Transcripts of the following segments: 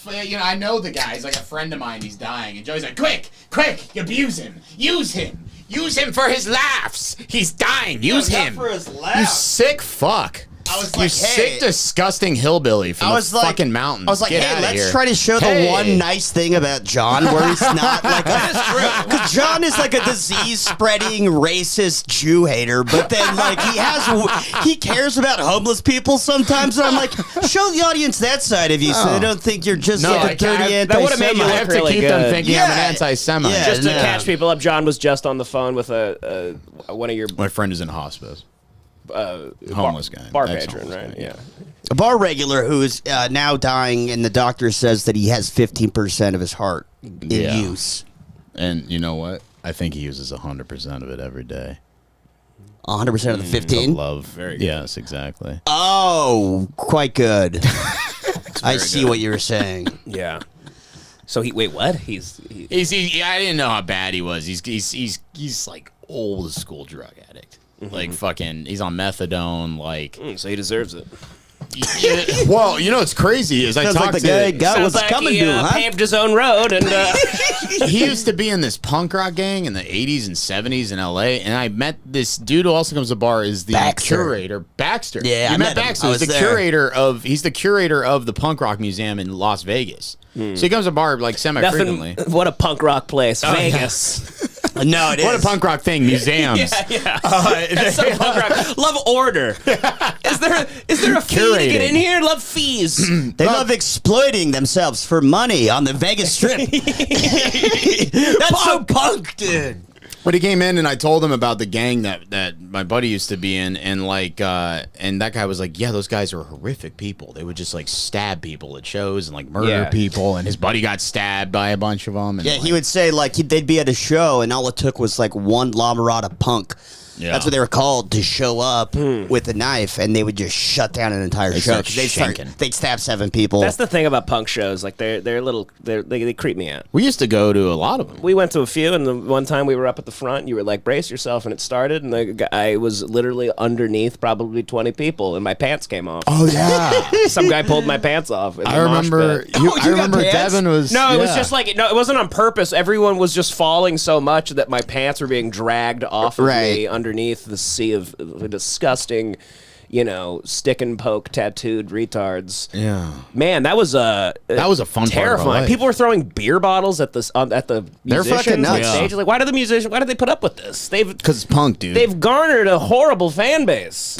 I know the guy. He's like a friend of mine. He's dying, and Joey's like, quick, abuse him, use him for his laughs. He's dying. Use him for his laughs. You sick fuck. I was like, you sick, disgusting hillbilly from the fucking mountains. I was like, Get let's try to show the one nice thing about John where he's not like because John is like a disease-spreading, racist Jew hater, but then like he cares about homeless people sometimes, and I'm like, show the audience that side of you so they don't think you're just like a dirty anti-Semite. That would have made you I have to keep them thinking I'm an anti-Semite. Yeah, just to catch people up, John was just on the phone with one of your... My friend is in hospice. Homeless guy. Bar patron, right? Guy. Yeah. A bar regular who is now dying, and the doctor says that he has 15% of his heart in use. And you know what? I think he uses 100% of it every day. 100% of the 15? Love. Very good. Yes, exactly. Oh, quite good. I see what you were saying. Yeah. So wait, what? He's I didn't know how bad he was. He's like old school drug addict. Like fucking, he's on methadone. Like, so he deserves it. Well, it's crazy. As I talked like the guy got what's like coming he, to him, paved his own road, and he used to be in this punk rock gang in the 80s and 70s in LA. And I met this dude who also comes to the bar is the curator, Baxter. Yeah, I met Baxter. He's the curator of the punk rock museum in Las Vegas. So he comes to the bar like semi-frequently. What a punk rock place, Vegas. No, it is. What a punk rock thing, museums. Yeah. That's so punk rock. Love order. Is there a fee to get in here? Love fees. They love exploiting themselves for money on the Vegas Strip. That's so punk, dude. But he came in and I told him about the gang that my buddy used to be in, and like and that guy was like, yeah, those guys are horrific people. They would just like stab people at shows and like murder people, and his buddy got stabbed by a bunch of them. And, he would say like they'd be at a show and all it took was like one La Mirada punk. Yeah. That's what they were called, to show up with a knife, and they would just shut down an entire show. They'd stab 7 people. That's the thing about punk shows. Like they creep me out. We used to go to a lot of them. We went to a few, and the one time we were up at the front, and you were like, brace yourself, and it started, and I was literally underneath probably 20 people, and my pants came off. Oh yeah, some guy pulled my pants off. I remember. I remember Devan was. No, it was just like it wasn't on purpose. Everyone was just falling so much that my pants were being dragged off of me underneath the sea of disgusting, stick and poke tattooed retards. Yeah, man, that was a fun, terrifying. People were throwing beer bottles at the musicians on stage. Like, why did they put up with this? Because it's punk, dude. They've garnered a horrible fan base.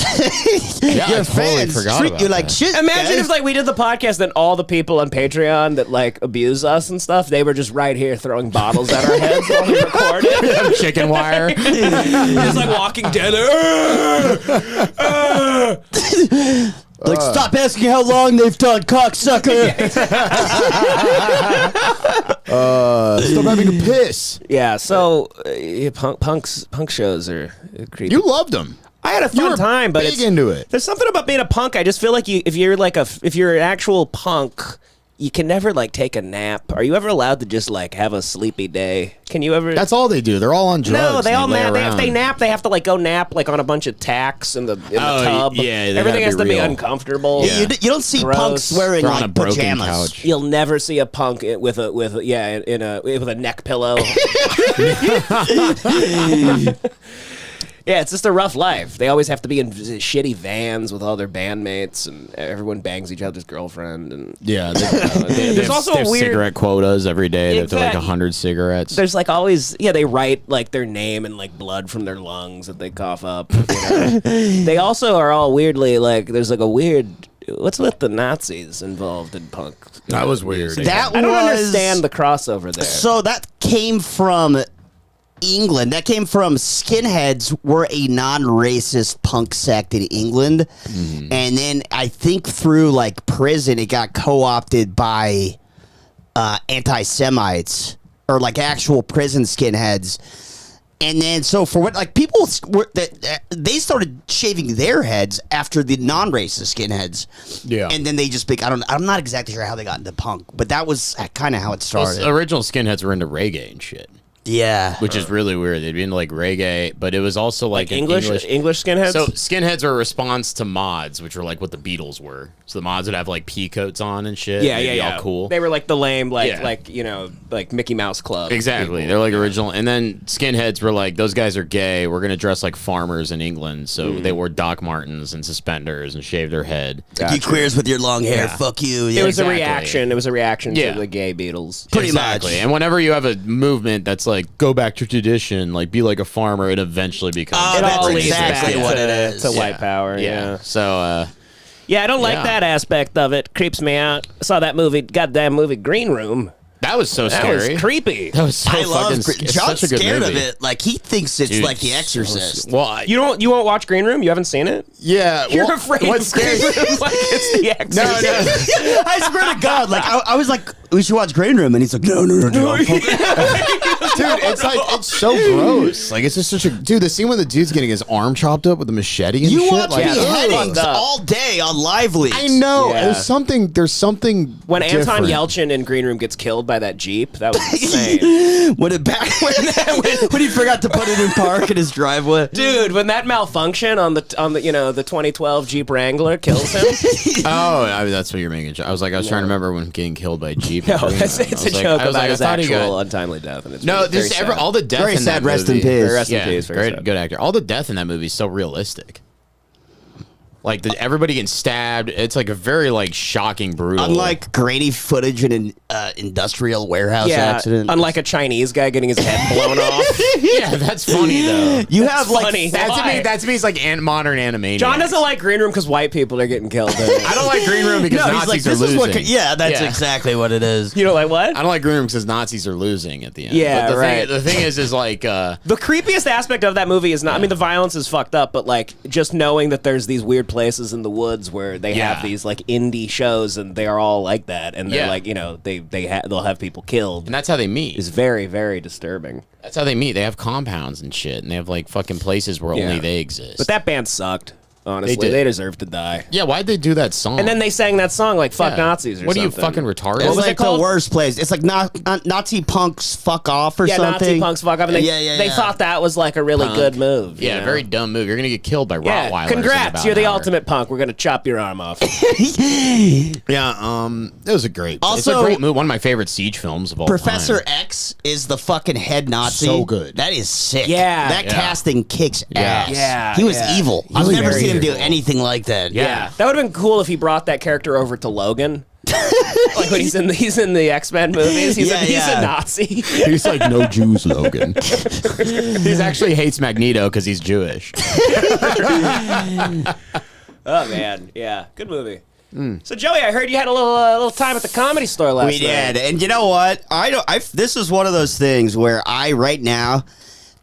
Your fans treat you like shit. Imagine if we did the podcast and all the people on Patreon that like abuse us and stuff, they were just right here throwing bottles at our heads while we recorded. Chicken wire. Just like Walking Dead. Stop asking how long they've done, cocksucker. Stop having to piss. Yeah, so punk shows are creepy. You loved them. I had a fun time, but big into it. There's something about being a punk. I just feel like if you're an actual punk, you can never take a nap. Are you ever allowed to just have a sleepy day? Can you ever? That's all they do. They're all on drugs. No, they all nap. If they nap, they have to go nap on a bunch of tacks in the tub. Yeah, everything has to be uncomfortable. Yeah. You don't see punks wearing pajamas. Couch. You'll never see a punk with a neck pillow. Yeah, it's just a rough life. They always have to be in shitty vans with all their bandmates, and everyone bangs each other's girlfriend. And there's also weird cigarette quotas every day. They have to 100 cigarettes. There's always they write their name and blood from their lungs that they cough up. They also are all weirdly there's a weird. What's with the Nazis involved in punk? That was weird. I don't understand the crossover there. So that came from England. That came from skinheads were a non-racist punk sect in England, and then I think through prison it got co-opted by anti-Semites or actual prison skinheads, and then so for what people were they started shaving their heads after the non-racist skinheads, and then they just I'm not exactly sure how they got into punk, but that was kind of how it started. Original skinheads were into reggae and shit. Yeah. which is really weird. They'd be into like reggae, but it was also like an English skinheads. So skinheads are a response to mods, which were like what the Beatles were. So the mods would have like pea coats on and shit. yeah, They'd yeah, be yeah. all cool. They were like the lame, like Yeah. like you know, like Mickey Mouse Club. Exactly. people. They're like original. And then skinheads were like, those guys are gay. We're going to dress like farmers in England. So they wore Doc Martens and suspenders and shaved their head. You queers with your long hair, fuck you. Yeah. It was Exactly. a reaction. It was a reaction Yeah. to the gay Beatles. Pretty Exactly. much. And whenever you have a movement that's like, go back to tradition, like be like a farmer, it eventually becomes. Oh, It that's all leads exactly back what to, it is. to Yeah. white power. Yeah. So, Yeah, I don't like Yeah. that aspect of it. Creeps me out. I saw that movie, goddamn movie, Green Room. that was so That scary. was creepy. That was so I love fucking John's it's such a good scared movie. of it. Like he thinks it's Dude, like The Exorcist. Well, You won't watch Green Room? You haven't seen it? yeah. You're well, afraid what's of Green scary? Room like it's The Exorcist. No. I swear to God, like I was like, we should watch Green Room, and he's like, no. Dude, it's like it's so gross. Like it's just such a dude. The scene when the dude's getting his arm chopped up with a machete and You shit. watch like, Yeah, that's beheadings fucked up. all day on live leaks. I know. Yeah. There's something. When Anton different. Yelchin in Green Room gets killed by that Jeep, that was insane. When when he forgot to put it in park in his driveway. Dude, when that malfunction on the the 2012 Jeep Wrangler kills him. That's what you're making. I was like, I was trying to remember when getting killed by a Jeep. No, it's a joke about his I thought he actual got- untimely death. And it's No, really very this sad. all the death Very in sad, that rest in movie. peace. Rest in Yeah, peace, very great, sad. good actor. All the death in that movie is so realistic. Like everybody getting stabbed. It's like a very like shocking, brutal. Unlike grainy footage in an industrial warehouse accident. unlike a Chinese guy getting his head blown off. yeah, that's funny though. You have like funny. That to Why? me, is like modern animation. John doesn't like Green Room because white people are getting killed. I don't like Green Room because no, he's like, Nazis are this is losing. what. Yeah, that's Yeah. exactly what it is. You know, like what? I don't like Green Room because Nazis are losing at the end. Yeah, but the right. The thing is like, The creepiest aspect of that movie is not. I mean, the violence is fucked up, but like just knowing that there's these weird places in the woods where they Yeah. have these like indie shows and they are all like that, and they're Yeah. like they'll have people killed. and that's how they meet. Is very very disturbing. That's how they meet. They have compounds and shit, and they have like fucking places where only Yeah. they exist. But that band sucked. Honestly, did. they deserve to die. yeah, why'd they do that song? And then they sang that song like "fuck Yeah. Nazis" or what something. are you fucking retarded? It's was it like called? the worst place. It's like Nazi punks fuck off or Yeah, something. Nazi punks fuck up, and they thought that was like a really good move. you Yeah, know? very dumb move. You're gonna get killed by Yeah, Rottweilers. in congrats! about You're the an hour. ultimate punk. We're gonna chop your arm off. Yeah, it was a great. it's Also- a great movie. One of my favorite siege films of all Professor time. X is the fucking head Nazi. So good. That is sick. Yeah. That Yeah. casting kicks ass. Yeah, He was yeah. evil. He I've was never very seen him do evil. anything like that. Yeah, that would have been cool if he brought that character over to Logan. Like when he's in the X-Men movies, he's Yeah. a Nazi. He's like no Jews, Logan. He actually hates Magneto because he's Jewish. Oh man, yeah, good movie. So Joey, I heard you had a little time at the Comedy Store last We night. did. And you know what? This is one of those things where I right now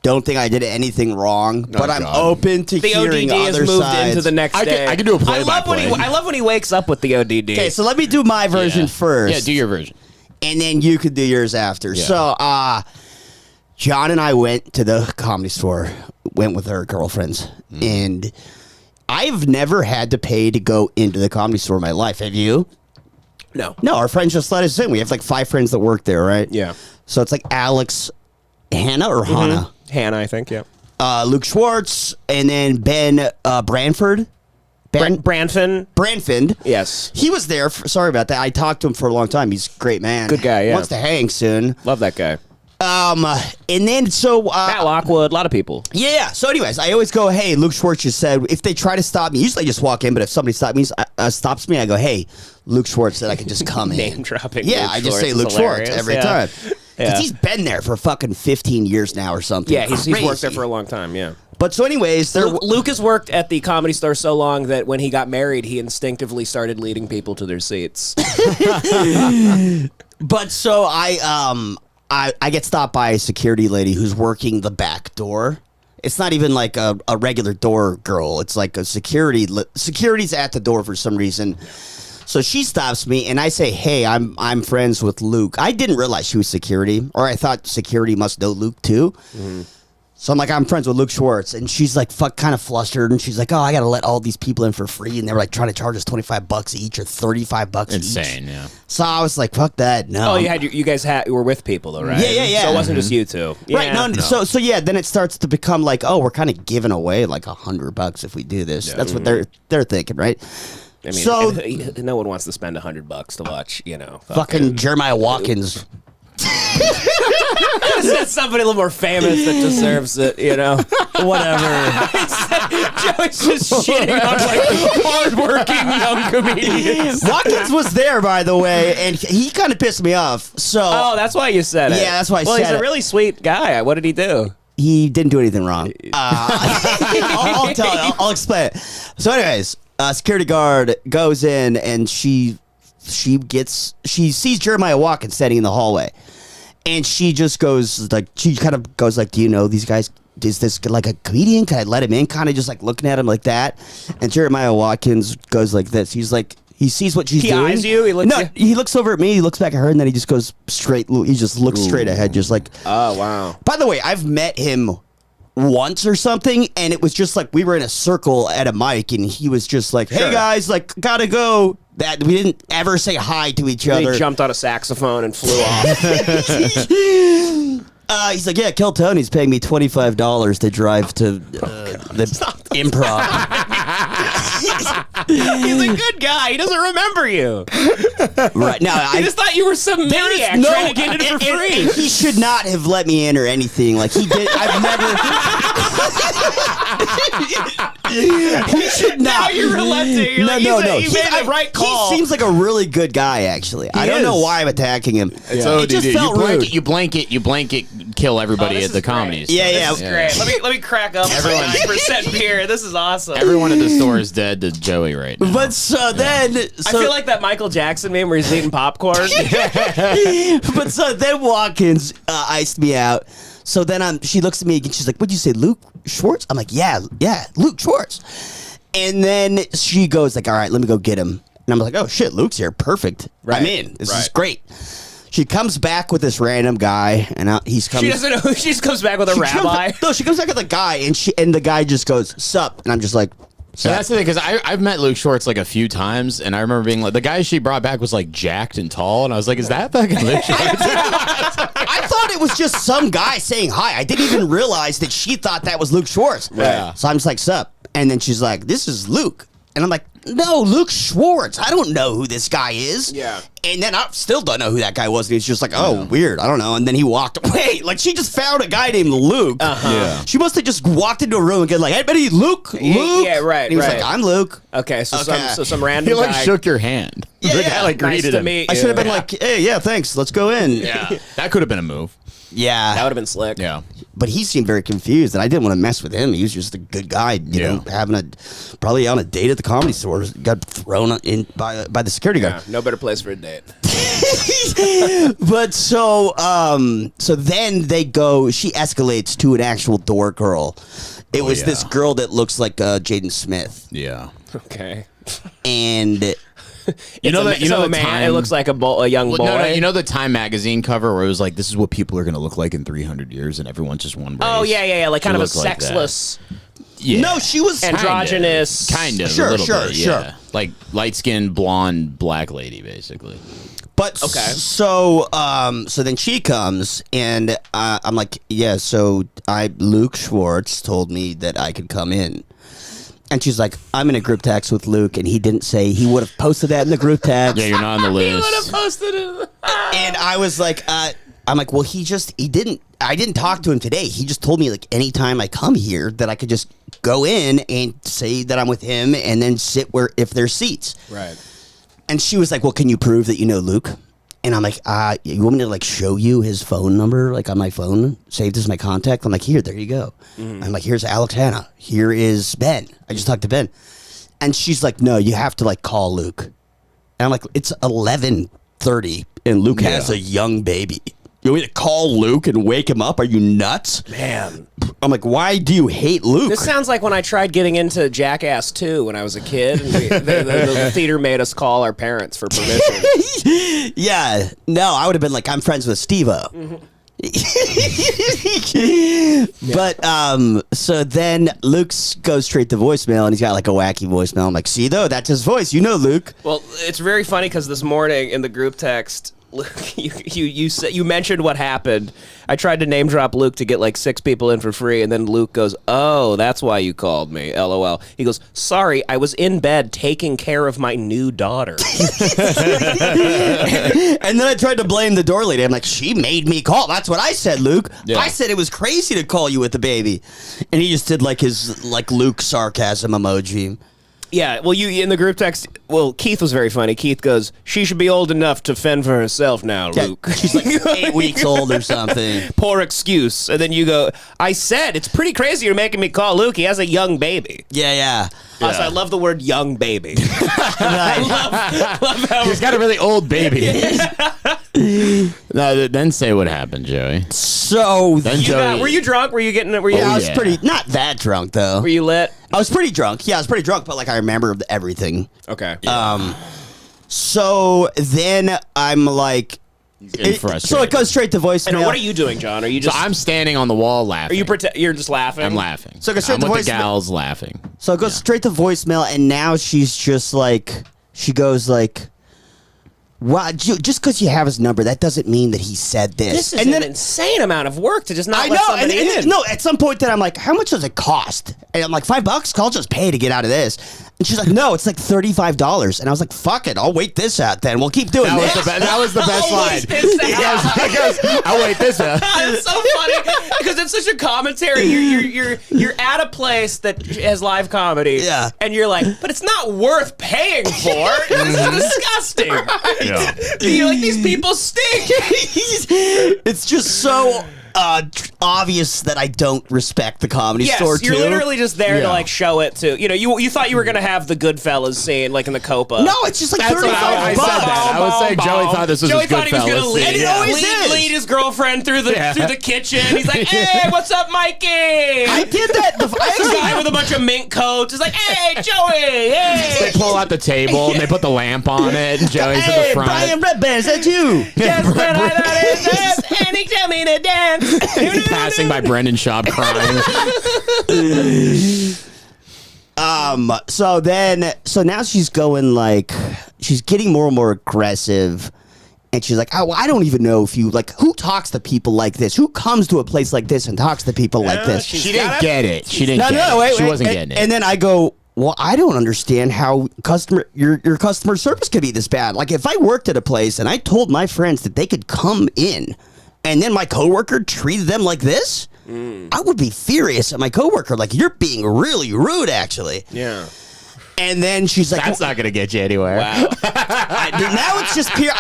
don't think I did anything wrong, but I'm God. open to The hearing ODD has other moved sides. into the next day. I can do a I love when play-by-play. I love when he wakes up with the ODD. Okay, so let me do my version first. Yeah, do your version. and then you could do yours after. Yeah. So, John and I went to the Comedy Store, went with our girlfriends, and I've never had to pay to go into the Comedy Store in my life. Have you? no. No, our friends just let us in. We have like 5 friends that work there, right? Yeah. So it's like Alex, Hannah, or Hannah? Hannah, I think. Yeah. Luke Schwartz, and then Ben Branford. Branfin. Branford. Yes. He was there. Sorry about that. I talked to him for a long time. He's a great man. Good guy, yeah. Wants to hang soon. Love that guy. And then so Matt Lockwood. A lot of people. yeah. So, anyways, I always go, "Hey, Luke Schwartz just said if they try to stop me, usually I just walk in. But if somebody stops me, I go, "Hey, Luke Schwartz said I can just come in." Name dropping. Yeah, Luke I just Schwartz say is Luke Schwartz hilarious. every Yeah. time because Yeah. he's been there for fucking 15 years now or something. Yeah, he's worked there Crazy. for a long time. Yeah. But so, anyways, there. Luke has worked at the Comedy Store so long that when he got married, he instinctively started leading people to their seats. But so I get stopped by a security lady who's working the back door. It's not even like a regular door girl. It's like a security's at the door for some reason. So she stops me and I say, "Hey, I'm friends with Luke." I didn't realize she was security, or I thought security must know Luke too. So I'm like, I'm friends with Luke Schwartz, and she's like, kind of flustered, and she's like, oh, I gotta let all these people in for free, and they were like trying to charge us $25 each or $35 each. Insane, yeah. So I was like, fuck that, no. Oh, you guys were with people though, right? Yeah. So it wasn't just you two, Right? No. So yeah, then it starts to become like, oh, we're kind of giving away like $100 if we do this. Yeah. That's what they're thinking, right? I mean, so no one wants to spend $100 to watch, fucking Jeremiah Watkins. That's somebody a little more famous that deserves it, Whatever. Joey's just shitting on hardworking young comedians. Watkins was there, by the way, and he kind of pissed me off. So that's why you said it. Yeah, that's why I said it. Well, he's a really sweet guy. What did he do? He didn't do anything wrong. I'll tell you. I'll explain it. So anyways, security guard goes in, and she sees Jeremiah Watkins standing in the hallway, and she just goes like, do you know these guys? Is this like a comedian? Can I let him in? Kind of just like looking at him like that. And Jeremiah Watkins goes like this. He's like, he sees what she's doing. He eyes you? He looks over at me. He looks back at her, and then he just goes straight. He just looks straight ahead, just like. Oh wow. By the way, I've met him once or something, and it was just like we were in a circle at a mic, and he was just like, "Hey guys, like gotta go." That we didn't ever say hi to each other. He jumped on a saxophone and flew off. He's like, yeah, Kel Tony's paying me $25 to drive to the Improv. He's a good guy. He doesn't remember you. Right now, I just thought you were some maniac trying to get in for free. He should not have let me in or anything. Like he did. I've never. He should not. Now you're relenting. You're no. He made the right call. He seems like a really good guy, actually. I don't know why I'm attacking him. It just felt rude. You blanket kill everybody at the comedies. Yeah. This is great. Let me crack up 9% beer. This is awesome. Everyone at the store is dead to Joey right now. But I feel like that Michael Jackson meme where he's eating popcorn. But so then Watkins iced me out. So then she looks at me and she's like, "What'd you say, Luke Schwartz?" I'm like, yeah, Luke Schwartz. And then she goes like, "All right, let me go get him." And I'm like, "Oh shit, Luke's here, perfect. Right. I'm in. This is great." She comes back with this random guy, and he's coming. She doesn't know. She just comes back with a rabbi. She comes back with a guy, and the guy just goes, "Sup?" And I'm just like. So that's the thing, because I've met Luke Schwartz like a few times, and I remember being like, the guy she brought back was like jacked and tall, and I was like, is that fucking Luke Schwartz? I thought it was just some guy saying hi. I didn't even realize that she thought that was Luke Schwartz. Right. So I'm just like, sup? And then she's like, this is Luke. And I'm like, no, Luke Schwartz. I don't know who this guy is. Yeah. And then I still don't know who that guy was. And he's just like, oh, weird. I don't know. And then he walked away. Like, she just found a guy named Luke. Uh-huh. Yeah. She must have just walked into a room and get like, hey, buddy, Luke? Yeah, right. And he was like, I'm Luke. Okay, so some random He like guy shook your hand. Yeah, the guy like greeted him. I should have been like, hey, yeah, thanks. Let's go in. Yeah. That could have been a move. Yeah. That would have been slick. Yeah. But he seemed very confused, and I didn't want to mess with him. He was just a good guy, you know, probably on a date at the Comedy Store. Got thrown in by the security guard. Yeah, no better place for a date. But so then they go. She escalates to an actual door girl. It was this girl that looks like Jaden Smith. Yeah. Okay. And. You know the man. Time, it looks like a young boy. No, you know the Time magazine cover where it was like, "This is what people are going to look like in 300 years," and everyone's just one race. Oh yeah, like kind of a like sexless. Yeah. No, she was androgynous. Kind of. Sure. Like light skinned, blonde, black lady, basically. But okay. So then she comes, and I'm like, yeah. So Luke Schwartz told me that I could come in. And she's like, I'm in a group text with Luke, and he didn't say he would have posted that in the group text. Yeah, you're not on the list. He would have posted it. And I was like, I'm like, well, I didn't talk to him today. He just told me like anytime I come here that I could just go in and say that I'm with him and then sit if there's seats. Right. And she was like, well, can you prove that you know Luke? And I'm like, you want me to like show you his phone number, like on my phone, saved as my contact? I'm like, there you go. Mm-hmm. I'm like, here's Alex Hanna. Here is Ben. I just talked to Ben. And she's like, no, you have to like call Luke. And I'm like, it's 11:30 and Luke has a young baby. You want me to call Luke and wake him up? Are you nuts? Man. I'm like, why do you hate Luke? This sounds like when I tried getting into Jackass 2 when I was a kid. And the theater made us call our parents for permission. Yeah. No, I would have been like, I'm friends with Steve-O. Mm-hmm. But so then Luke goes straight to voicemail, and he's got like a wacky voicemail. I'm like, see though, that's his voice. You know, Luke. Well, it's very funny because this morning in the group text, Luke, you mentioned what happened. I tried to name drop Luke to get like 6 people in for free, and then Luke goes, "Oh, that's why you called me." LOL. He goes, "Sorry, I was in bed taking care of my new daughter." And then I tried to blame the door lady. I'm like, she made me call. That's what I said, Luke. Yeah. I said it was crazy to call you with the baby, and he just did like his like Luke sarcasm emoji. Yeah, well, you in the group text. Well, Keith was very funny. Keith goes, "She should be old enough to fend for herself now, Luke." She's like 8 weeks old or something. Poor excuse. And then you go, "I said it's pretty crazy you're making me call Luke. He has a young baby." Yeah. So I love the word "young baby." I love how He's got a really old baby. No, then say what happened, Joey. So Then were you drunk? Were you getting it? Were you? I was yeah. pretty not that drunk though. Were you lit? I was pretty drunk. Yeah, I was pretty drunk, but like I remember everything. Okay. So then I'm like, getting frustrated. so it goes straight to voicemail. And what are you doing, John? Are you So just? I'm standing on the wall laughing. Are you you're just laughing? I'm laughing. So it goes straight I'm to with the voicemail. gals laughing. So it goes straight to voicemail, and now she's just like, she goes like, "Well, just because you have his number, that doesn't mean that he said this." This is and an then insane amount of work to just not I let know, somebody in. no. At some point, then I'm like, "How much does it cost?" And I'm like, $5. I'll just pay to get out of this. And she's like, "No, it's like $35." And I was like, "Fuck it, I'll wait this out. Then we'll keep doing That this." was the best I'll line. wait this out. He goes, "I'll wait this out." It's so funny because it's such a commentary. You're at a place that has live comedy, Yeah. and you're like, but it's not worth paying for. It's disgusting. Yeah. You're like, these people stink. It's just so obvious that I don't respect the Comedy Store too. You're literally just there to Yeah. like show it to you thought you were gonna have the Goodfellas scene like in the Copa. No, it's just like That's what I $35. said that. I was saying Joey thought this was Joey his thought he was gonna Goodfellas lead, scene. And he always is. lead his girlfriend through the kitchen. He's like, "Hey, what's up, Mikey?" I did that. This guy with a bunch of mink coats is like, "Hey, Joey, hey." They pull out the table and they put the lamp on it, and Joey's in the Hey, front. Brian Redband, is that you? Yes, but I thought it was, and he tell me to dance. He's passing by Brendan Schaub crying. So now she's going like, she's getting more and more aggressive. And she's like, "Oh, well, I don't even know if you, like, who talks to people like this? Who comes to a place like this and talks to people like this?" She didn't get it. She didn't No, get no, it. wait, She wait. wasn't getting it. And then I go, "Well, I don't understand how your customer service could be this bad. Like, if I worked at a place and I told my friends that they could come in and then my coworker treated them like this, I would be furious at my coworker. Like, you're being really rude, actually." Yeah. And then she's like, That's not going to get you anywhere. Wow. now it's just pure.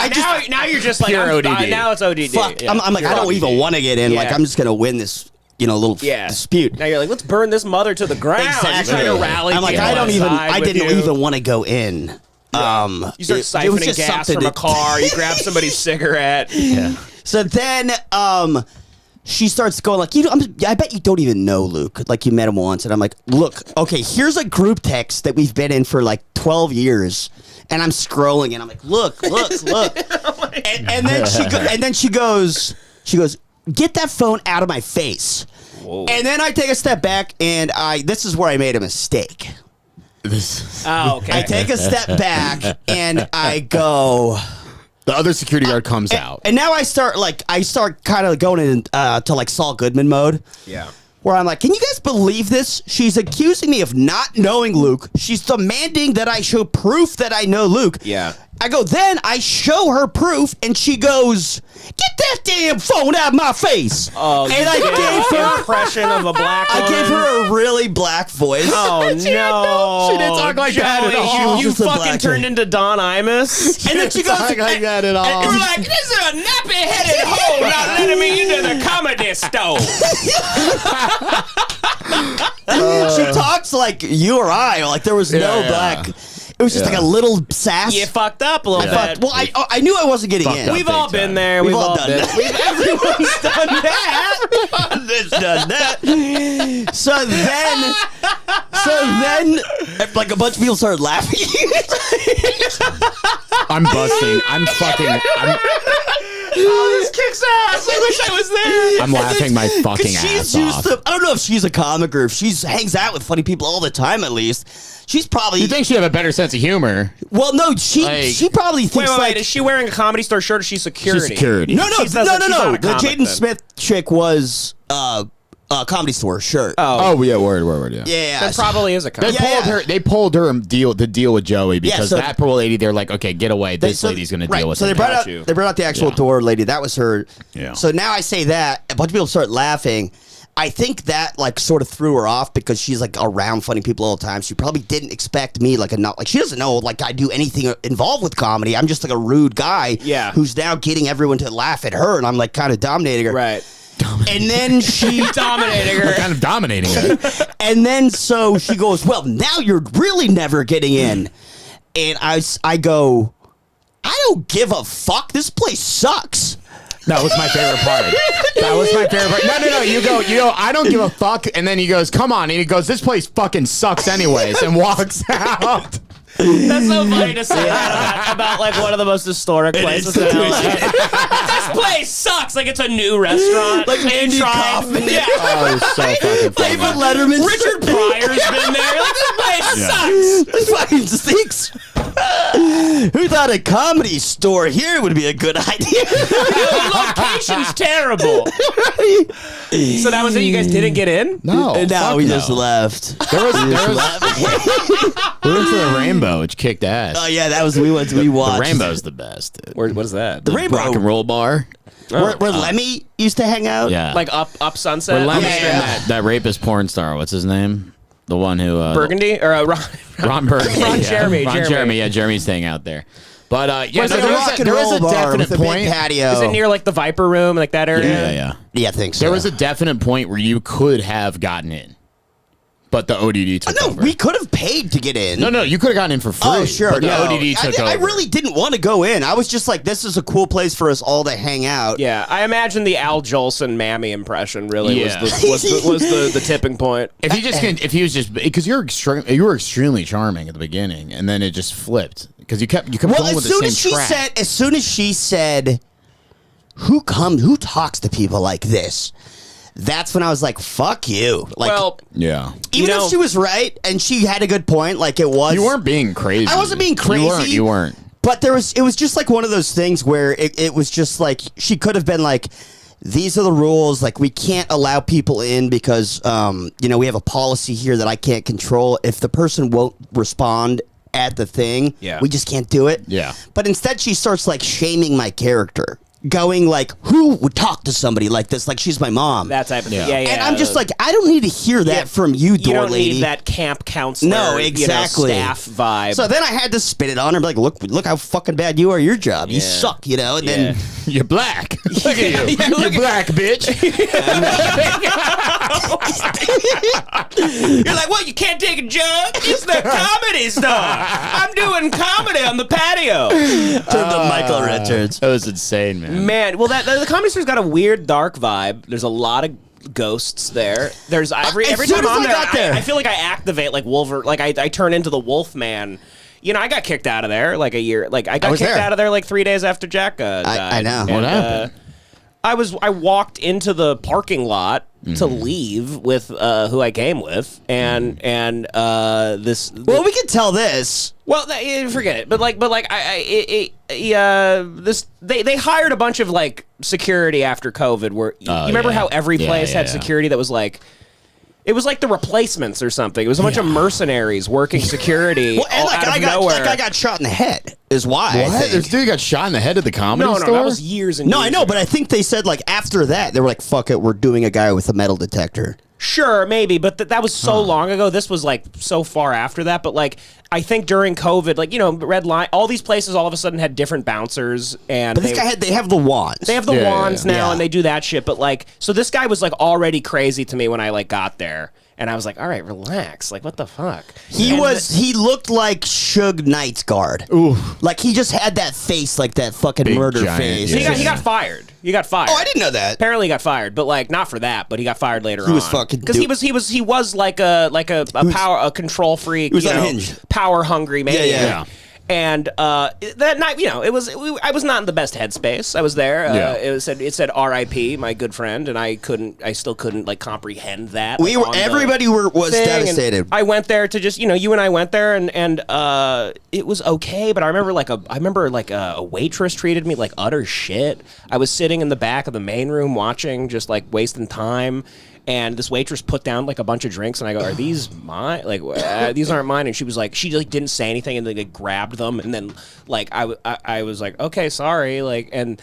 Now you're just like, Pure I'm- ODD. now it's ODD. Fuck. Yeah. I'm like, I don't even want to get in. Like, Yeah. I'm just gonna win this, little dispute. Now you're like, let's burn this mother to the ground. Exactly. You're trying to rally. I'm like, people I with didn't you. even want to go in. You start it was siphoning just gas something from a to- car. You grab somebody's cigarette. Yeah. So then, she starts going like, I bet you don't even know Luke. Like, you met him once. And I'm like, look, okay, here's a group text that we've been in for like 12 years. And I'm scrolling and I'm like, look. and then she goes, "Get that phone out of my face." Whoa. And then I take a step back and this is where I made a mistake. Oh, okay. I take a step back and I go, The other security guard comes out. and now I start kind of going into like Saul Goodman mode. Yeah. Where I'm like, can you guys believe this? She's accusing me of not knowing Luke. She's demanding that I show proof that I know Luke. Yeah. I go, then I show her proof, and she goes, "Get that damn phone out of my face." Oh, and I gave her impression of a black I woman. gave her a really black voice. Oh, no. She didn't talk like that at all. You Just a fucking black turned chick. into Don Imus. And then she goes, Talk like that at all. and You're like, this is a nappy-headed hoe not letting me into the comedy store. she talks like you or I. Like there was no Yeah. black. It was just like a little sass. You fucked up a little Fuck. bit. Well, I knew I wasn't getting in. up. We've all Big been time. there. We've all done been that. Everyone's done that. Everyone's done that. So then, like a bunch of people started laughing. I'm busting. I'm fucking. Oh, this kicks I wish I was there. I'm laughing my fucking ass off. I don't know if she's a comic or if she hangs out with funny people all the time. At least she's probably. You think she'd have a better sense of humor? Well, no, she probably thinks wait, is she wearing a Comedy Store shirt or is she security? She's security. No. She's The not a Jaden comic Smith chick was Comedy Store shirt. Oh yeah, word, yeah. Yeah. That probably is a comic. They pulled her to deal with Joey because so that poor lady. They're like, okay, get away. This lady's gonna deal with it. So they brought out the actual door lady. That was her. Yeah. So now I say that a bunch of people start laughing. I think that like sort of threw her off because she's like around funny people all the time. She probably didn't expect me she doesn't know like I do anything involved with comedy. I'm just like a rude guy. Yeah. Who's now getting everyone to laugh at her, and I'm like kind of dominating her. Right. And then she dominating her. We're kind of dominating her. And then so she goes, well, now you're really never getting in. And I go, I don't give a fuck. This place sucks. That was my favorite part. That was my favorite part. No. You go, I don't give a fuck. And then he goes, come on. And he goes, this place fucking sucks anyways. And walks out. That's so funny to say that about like one of the most historic places in LA. This place sucks. Like it's a new restaurant. Like Andy Kaufman. Yeah. Oh, it's so fucking funny. David Letterman. Richard Pryor's been there. Like this place sucks. This fucking stinks. Who thought a Comedy Store here would be a good idea? The location's terrible. So that was it. You guys didn't get in? No. And now fuck we no. just left. We went to the Rainbow, which kicked ass. Oh yeah, that was we watched. The Rainbow's the best. Dude. What is that? The Rainbow. Rock and roll bar. Where Lemmy used to hang out. Yeah. Like up Sunset? Where Lemmy Yeah. and that rapist porn star, what's his name? The one who Burgundy? Or Ron Burgundy. Ron Jeremy. Jeremy. Yeah, Jeremy's staying out there. But yeah, Was it there the was rock a and roll bar definite with a big point. patio? Is it near like the Viper Room, like that area? Yeah. Yeah, I think so. There was a definite point where you could have gotten in, but the ODD took No, over. we could have paid to get in. No, you could have gotten in for free. Oh, sure. But the no. ODD took over. I really didn't want to go in. I was just like, this is a cool place for us all to hang out. Yeah, I imagine the Al Jolson Mammy impression really Yeah. was the tipping point. If he was just because you were extremely charming at the beginning, and then it just flipped because you kept Well, going with the same track. as soon as she said, who talks to people like this? That's when I was like, fuck you. Like, Well, Yeah, even you know- if she was right and she had a good point, like it was. you weren't being crazy. I wasn't being crazy. You weren't. But it was just like one of those things where it was just like she could have been like, these are the rules. Like we can't allow people in because we have a policy here that I can't control. If the person won't respond at the thing, we just can't do it. Yeah. But instead she starts like shaming my character. Going like, who would talk to somebody like this? Like she's my mom. that type of thing. Yeah. Yeah. And I'm just like, I don't need to hear that from you, you door don't lady. need that camp counselor, No, exactly. staff vibe. So then I had to spit it on her, and be like, look how fucking bad you are. Your job, you suck, And then You're black. Look at you. Yeah, You're black, bitch. You're like, what? You can't take a joke? It's the comedy store. I'm doing comedy on the patio. turned to Michael Richards. That was insane, man. Man, well, the comedy store's got a weird, dark vibe. There's a lot of ghosts there. There's every as time soon as I'm I there, got there. I feel like I activate like Wolverine. Like I turn into the Wolfman. I got kicked out of there like a year. Like I got was kicked there. out of there like 3 days after Jack died. I know. What happened? I walked into the parking lot to leave with who I came with, and this. Well, we can tell this. Well, forget it. But they hired a bunch of like security after COVID. Where you remember how every place had security that was like. It was like the Replacements or something. It was a bunch of mercenaries working security Well, and out of nowhere. I got shot in the head. Is why. I What? think. This dude got shot in the head at the comedy no, store? that was years and No, years I know, ago. but I think they said like after that they were like, "Fuck it, we're doing a guy with a metal detector." Sure, maybe, but that was so long ago. This was like so far after that. But like, I think during COVID, like Red Line, all these places all of a sudden had different bouncers, and But this guy they have the wands. they have the wands now, Yeah. and they do that shit. But like, so this guy was like already crazy to me when I like got there, and I was like, all right, relax, like what the fuck? He looked like Suge Knight's guard. Ooh, like he just had that face, like that fucking Big, murder giant, face. yeah. He got fired. He got fired. Oh, I didn't know that. Apparently, he got fired, but like not for that. But he got fired later on. He was fucking because he was like a control freak. He was unhinged. power hungry man. Yeah. And that night, I was not in the best headspace. I was there. It said R.I.P. my good friend, and I still couldn't like comprehend that. Everybody was devastated. And I went there to just, you and I went there, and it was okay. But I remember a waitress treated me like utter shit. I was sitting in the back of the main room watching, just like wasting time. And this waitress put down like a bunch of drinks, and I go, "Are these mine? Like these aren't mine." And she was like, she like didn't say anything, and then like, grabbed them, and then like I was like, "Okay, sorry," like and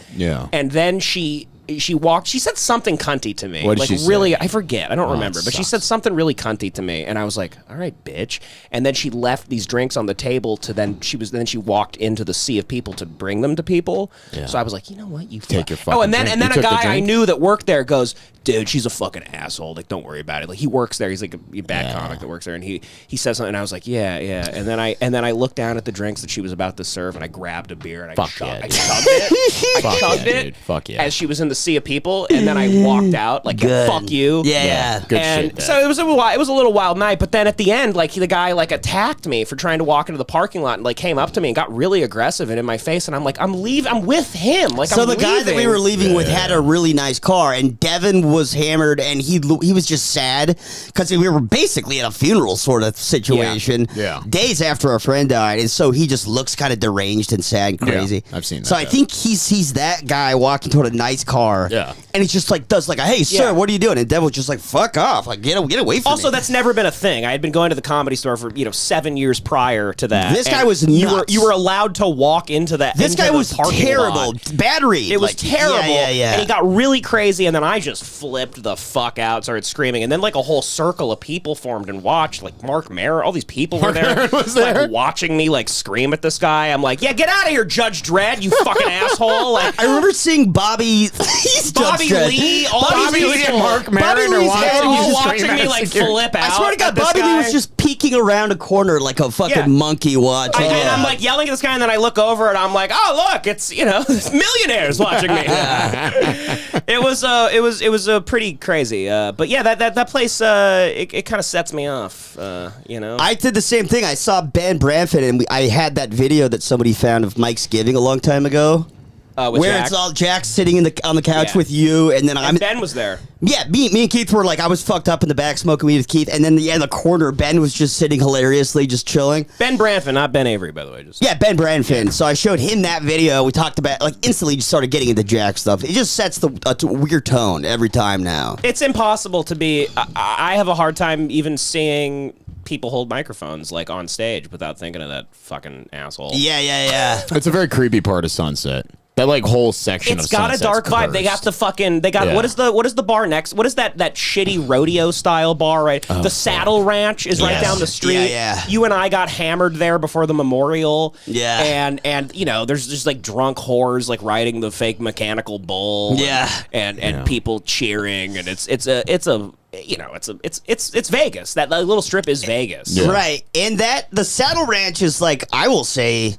then she walked. She said something cunty to me. What did like she say? really, I forget. I don't remember. But sucks. she said something really cunty to me, and I was like, "All right, bitch." And then she left these drinks on the table then she walked into the sea of people to bring them to people. Yeah. So I was like, you know what, you take your fucking and then drink. and then You a took the guy I drink? knew that worked there goes, "Dude, she's a fucking asshole. Like, don't worry about it." Like, he works there. He's like a bad comic that works there, and he says something, and I was like, yeah. And then I looked down at the drinks that she was about to serve, and I grabbed a beer and I chugged it. Dude. Fuck yeah. As she was in the sea of people, and then I walked out like, fuck you. Yeah. Good and shit, Dad. so it was a little wild night, but then at the end, like the guy like attacked me for trying to walk into the parking lot and like came up to me and got really aggressive and in my face, and I'm like, I'm with him. Like, so I'm the guy that we were leaving with had a really nice car, and Devan was hammered, and he was just sad because we were basically in a funeral sort of situation. Yeah. Days after our friend died, and so he just looks kind of deranged and sad and crazy. Yeah, I've seen that. So I think he's that guy walking toward a nice car. Yeah. And he just like does like, "Hey sir, what are you doing?" And Devan was just like, "Fuck off! Like get away from me." Also, that's never been a thing. I had been going to the Comedy Store for 7 years prior to that. This guy was you nuts. were allowed to walk into that. This into guy the was parking terrible. lot. Battery. It was terrible. Yeah. And he got really crazy, and then I just flipped the fuck out, started screaming, and then like a whole circle of people formed and watched. Like Mark Maron, all these people were there, like watching me like scream at this guy. I'm like, yeah, get out of here, Judge Dredd, you fucking asshole! Like, I remember seeing Bobby Lee, Bobby Lee and Mark Maron are watching me like flip out. I swear to God, Bobby Lee was just peeking around a corner like a fucking monkey watching. And I'm like yelling at this guy, and then I look over and I'm like, oh look, it's millionaires watching me. It was pretty crazy. But yeah, that place it kind of sets me off. I did the same thing. I saw Ben Branford, and I had that video that somebody found of Mike's Giving a long time ago. Where Jack? it's all Jack sitting on the couch with you, and then Ben was there. Yeah, me and Keith were like, I was fucked up in the back smoking weed with Keith, and then in the corner, Ben was just sitting hilariously, just chilling. Ben Branford, not Ben Avery, by the way. Yeah, Ben Branford. Yeah. So I showed him that video. We talked about, like, instantly just started getting into Jack stuff. It just sets a weird tone every time now. It's impossible to be. I have a hard time even seeing people hold microphones like on stage without thinking of that fucking asshole. Yeah. It's a very creepy part of Sunset. That like whole section it's of got a Sunset's dark vibe. cursed. They got what is the bar next? What is that shitty rodeo style bar, right? The Saddle Ranch is right down the street. Yeah. You and I got hammered there before the memorial. Yeah. And there's just like drunk whores like riding the fake mechanical bull. Yeah. And people cheering, and it's Vegas. That little strip is Vegas. Yeah. Right. And the Saddle Ranch is like, I will say,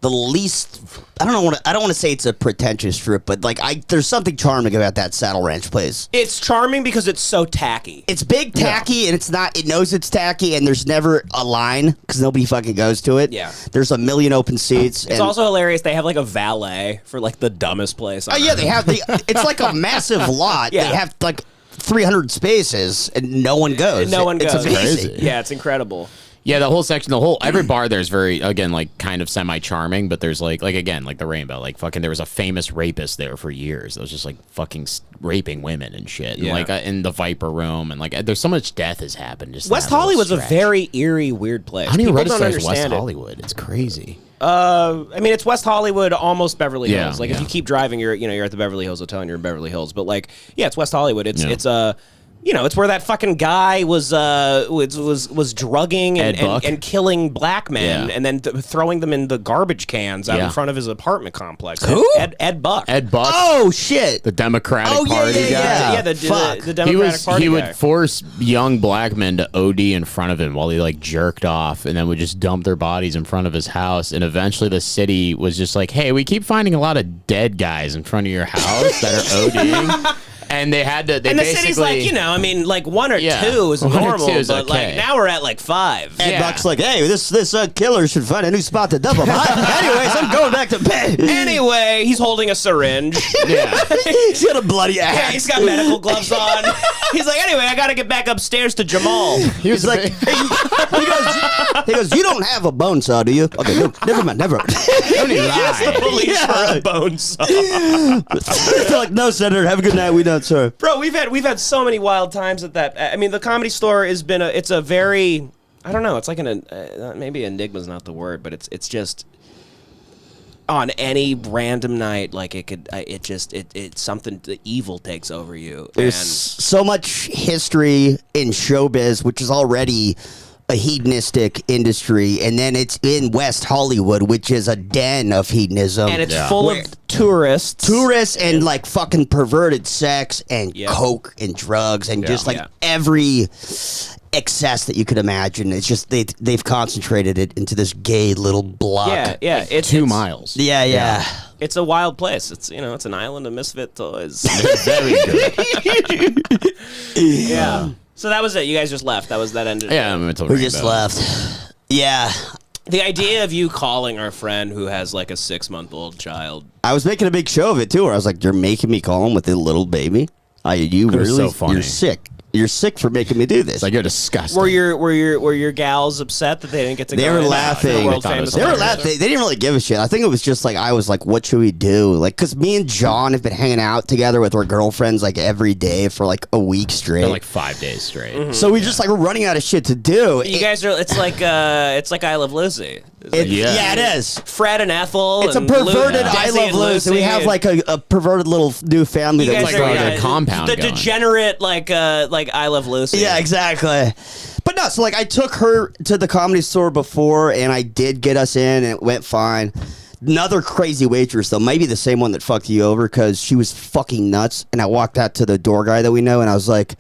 the least, I don't want to say it's a pretentious strip, but like there's something charming about that Saddle Ranch place. It's charming because it's so tacky. It's big, tacky, and it knows it's tacky, and there's never a line because nobody fucking goes to it. Yeah. There's a million open seats. It's also hilarious. They have like a valet for like the dumbest place. Oh yeah, they have it's like a massive lot. Yeah. They have like 300 spaces, and no one goes. No one goes. It's amazing. Crazy. Yeah, it's incredible. Yeah, the whole section, every bar there's very, again, like kind of semi-charming, but there's like again, like the Rainbow, like fucking, there was a famous rapist there for years that was just like fucking raping women and shit. Yeah. And like in the Viper Room, and like there's so much death has happened. Just West Hollywood's a very eerie, weird place. I don't even People don't register as West understand it. Hollywood. It's crazy. I mean, it's West Hollywood, almost Beverly Yeah, Hills. Like yeah. if you keep driving, you're at the Beverly Hills Hotel and you're in Beverly Hills. But like, yeah, it's West Hollywood. It's it's where that fucking guy was drugging and killing black men and then throwing them in the garbage cans out in front of his apartment complex. Who? Ed Buck. Ed Buck. Oh shit! The Democratic Party guy. Yeah, the Democratic Party he guy. would force young black men to OD in front of him while he like jerked off, and then would just dump their bodies in front of his house. And eventually, the city was just like, "Hey, we keep finding a lot of dead guys in front of your house that are ODing." and they had to. They and the basically, city's like, I mean, like 1 or 2 is normal, is but like okay. now we're at like 5. And Buck's like, hey, this killer should find a new spot to double behind. Anyways, I'm going back to bed. Anyway, he's holding a syringe. Yeah. He's got a bloody axe. Yeah, he's got medical gloves on. He's like, anyway, I got to get back upstairs to Jamal. He's like, he goes, you don't have a bone saw, do you? Okay, no, never mind, never mind. Don't even lie. Police for a bone saw. They're like, no, Senator, have a good night. We don't, sir. Bro, we've had so many wild times at that. I mean, the Comedy Store has been it's a very, I don't know, it's like maybe enigma's not the word, but it's just on any random night, like it's something, the evil takes over you. There's so much history in showbiz, which is already a hedonistic industry, and then it's in West Hollywood, which is a den of hedonism. And it's full of tourists. And like fucking perverted sex and coke and drugs and just like every excess that you could imagine. It's just they've concentrated it into this gay little block. Yeah. It's 2 miles. Yeah. It's a wild place. It's it's an island of misfit toys. Very good. Yeah. So that was it. You guys just left. That ended. Yeah, we just left. Yeah. The idea of you calling our friend who has like a 6-month-old child. I was making a big show of it too, where I was like, "You're making me call him with a little baby. You really, so funny. You're sick. You're sick for making me do this." It's like, you're disgusting. Were your gals upset that they didn't get to? They go were in? laughing. World famous They were laughing. They didn't really give a shit. I think it was just like I was like, "What should we do?" Like, because me and John have been hanging out together with our girlfriends like every day for like a week straight, For like 5 days straight. Mm-hmm. So we just like we're running out of shit to do. You guys are. It's like I Love Lucy. Yeah, it is. Fred and Ethel. It's a and perverted Desi I Love and Lucy. We have like a perverted little new family You that guys we are, started. a compound The going. degenerate like I Love Lucy. Yeah, exactly. But no, so like I took her to the Comedy Store before, and I did get us in, and it went fine. Another crazy waitress, though, maybe the same one that fucked you over, because she was fucking nuts. And I walked out to the door guy that we know, and I was like,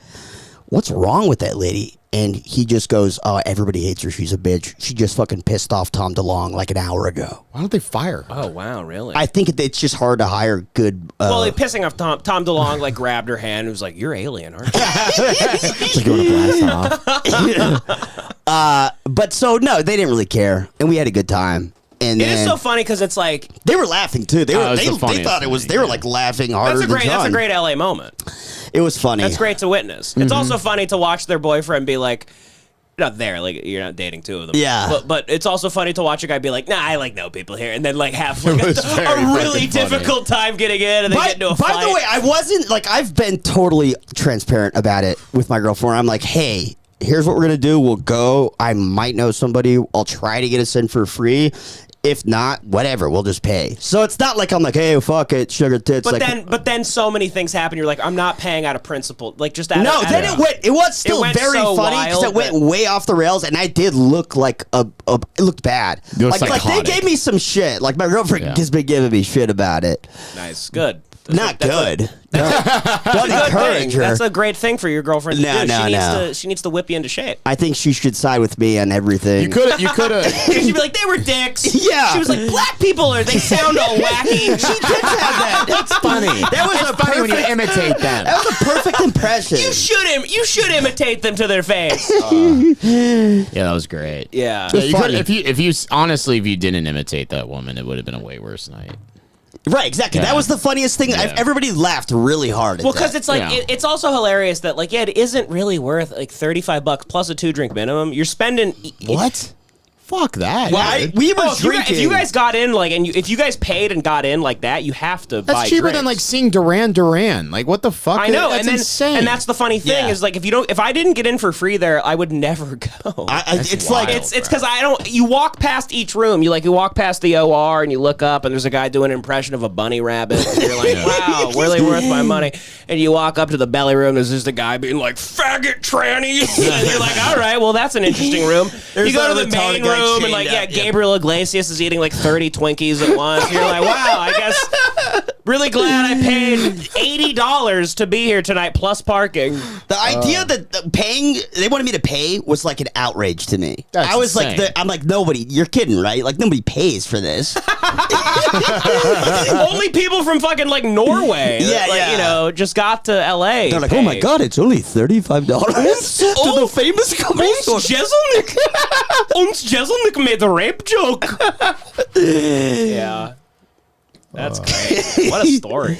"What's wrong with that lady?" And he just goes, "Oh, everybody hates her. She's a bitch. She just fucking pissed off Tom DeLonge like an hour ago." Why don't they fire her? Oh wow, really? I think it's just hard to hire good. Well, pissing off Tom DeLonge like grabbed her hand and was like, "You're alien, aren't you?" It's like you want to blast off. But so no, they didn't really care, and we had a good time. And It is so funny because it's like they were laughing too. They were it was they the funniest thought it was thing, they were like laughing harder that's than John. a great LA moment. It was funny. That's great to witness. It's also funny to watch their boyfriend be like, not there, like you're not dating 2 of them. Yeah. But it's also funny to watch a guy be like, "Nah, I like know people here," and then like have like was very a really fucking funny. difficult time getting in, and then get into a fight. By the way, I wasn't like I've been totally transparent about it with my girlfriend. I'm like, hey, here's what we're gonna do. We'll go. I might know somebody. I'll try to get us in for free. If not, whatever, we'll just pay. So it's not like I'm like, hey, fuck it, sugar tits. But like, then so many things happen. You're like, I'm not paying out of principle. Like just no, then it was still went very so funny because wild it went that- way off the rails, and I did look like it looked bad. You looked Like they psychotic. gave me some shit. Like my girlfriend Yeah. has been giving me shit about it. Nice, good. Not good. Don't Good encourage thing. her. That's a great thing for your girlfriend to do. No. She needs to whip you into shape. I think she should side with me on everything. You could have. She'd be like, they were dicks. Yeah. She was like, black people they sound all wacky. She did have that. That's funny. That was It's funny when you imitate them. That was a perfect impression. You should imitate them to their face. Yeah, that was great. Yeah. Yeah, you funny. could, if you honestly, if you didn't imitate that woman, it would have been a way worse night. Right, exactly. Yeah. That was the funniest thing. Yeah. Everybody laughed really hard at Well, that. because it's like Yeah. it's also hilarious that like it isn't really worth like $35 plus a 2-drink minimum. You're spending What? Fuck that. Well, dude. we were If you drinking. guys got in like if you guys paid and got in like that, you have to buy That's cheaper drinks. than like seeing Duran. Like, what the fuck? I know, That's and then insane. and that's the funny thing Yeah. is like if I didn't get in for free there, I would never go. It's wild. like It's because I don't. You walk past each room. You walk past the OR and you look up and there's a guy doing an impression of a bunny rabbit. And you're like, wow, really worth my money. And you walk up to the belly room. There's just a guy being like, faggot tranny. And you're like, all right, well that's an interesting room. There's you go a to the retarded main guy room and chained like up, yeah. Gabriel Iglesias is eating like 30 Twinkies at once. And you're like, wow, I guess. Really glad I paid $80 $20 to be here tonight plus parking. The idea that they wanted me to pay was like an outrage to me. I was insane. like, I'm like, nobody, you're kidding, right? Like, nobody pays for this. Only people from fucking like Norway, you know, just got to LA. They're like, oh my God, it's only $35 to the famous company store. Ons Jeselnik made a rape joke. Yeah. That's great. What a story.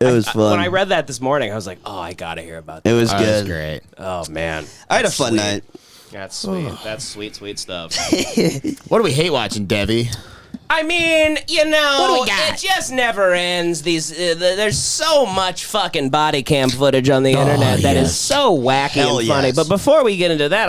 It was fun. When I read that this morning, I was like, oh, I gotta hear about that. It was That good. was great. Oh, man. I had a fun night. That's sweet. That's sweet, sweet stuff. What do we hate watching, Debbie? I mean, you know, What do we got? it just never ends. There's so much fucking body cam footage on the internet that is so wacky Hell and funny. yes. But before we get into that,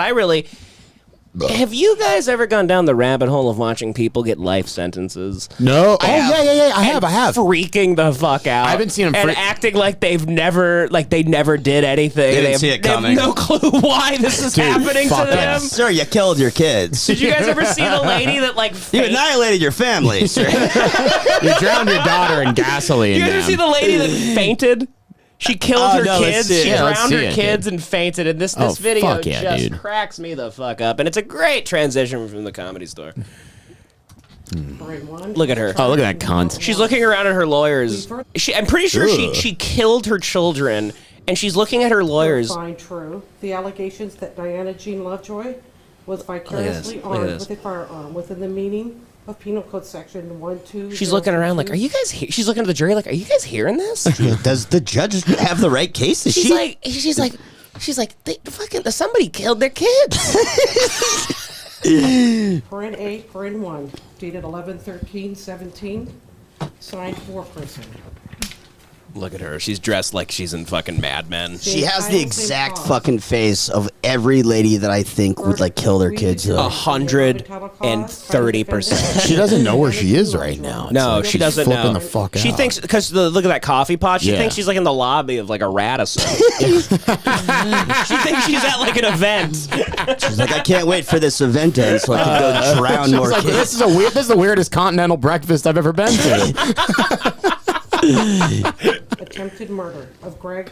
have you guys ever gone down the rabbit hole of watching people get life sentences? No. Yeah. I have. Freaking the fuck out. I haven't seen 'em and freak- acting like they never did anything. They didn't see it coming. They have no clue why this is Dude, happening to fuck them. that. Sir, you killed your kids. Did you guys ever see the lady that like You annihilated your family, sir. You drowned your daughter in gasoline. You ever man. see the lady that fainted? She killed her no, let's kids. see it. She Yeah, let's drowned see her it, kids dude. and fainted. And this Oh, video fuck yeah, just dude. cracks me the fuck up. And it's a great transition from the Comedy Store. Look at her. Oh, look at that cunt. She's looking around at her lawyers. I'm pretty sure she killed her children, and she's looking at her lawyers. Find true the allegations that Diana Jean Lovejoy was vicariously Look at armed this. with a firearm within the meaning of Penal Code Section 120. She's looking around like, are you guys here? She's looking at the jury like, are you guys hearing this? Does the judge have the right case? Is She's she? like, somebody killed their kids. Paren A, Paren 1, dated 11/13/17, signed foreperson. Look at her. She's dressed like she's in fucking Mad Men. She has the exact fucking face of every lady that I think would like kill their kids. 130%. She doesn't know where she is right now. It's No, like she she's doesn't flipping know. the fuck She out. thinks because look at that coffee pot. She Yeah. thinks she's like in the lobby of like a Radisson. She thinks she's at like an event. She's like, I can't wait for this event to end so I can go drown more Like, kids. this is the weirdest continental breakfast I've ever been to. Attempted murder of Greg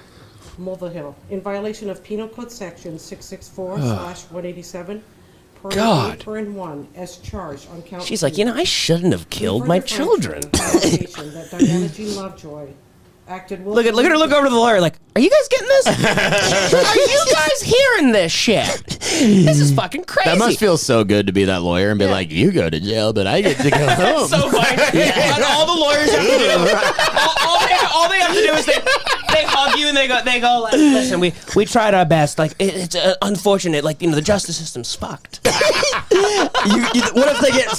Mulvihill in violation of Penal Code Section 664/187. God. Paren 1 as charged on count. She's like, I shouldn't have killed my children. That Diana Jean Lovejoy acted Look at her. Look over to the lawyer. Like, are you guys getting this? Are you guys hearing this shit? This is fucking crazy. That must feel so good to be that lawyer and be like, you go to jail, but I get to go home. so funny. And all the lawyers have to do, all they have to do is they hug you and they go like, listen, we tried our best. Like it's unfortunate. Like the justice system's fucked. What if they get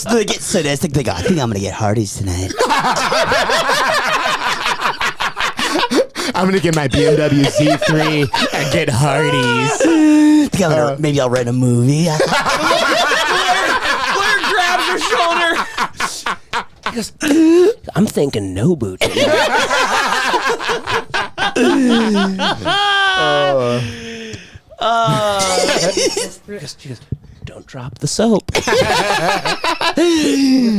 sadistic? They go, I think I'm gonna get Hardee's tonight. I'm going to get my BMW Z3 and get Hardee's. Maybe I'll rent a movie. Lawyer grabs her shoulder. He goes, I'm thinking Nobu tonight. She goes, don't drop the soap.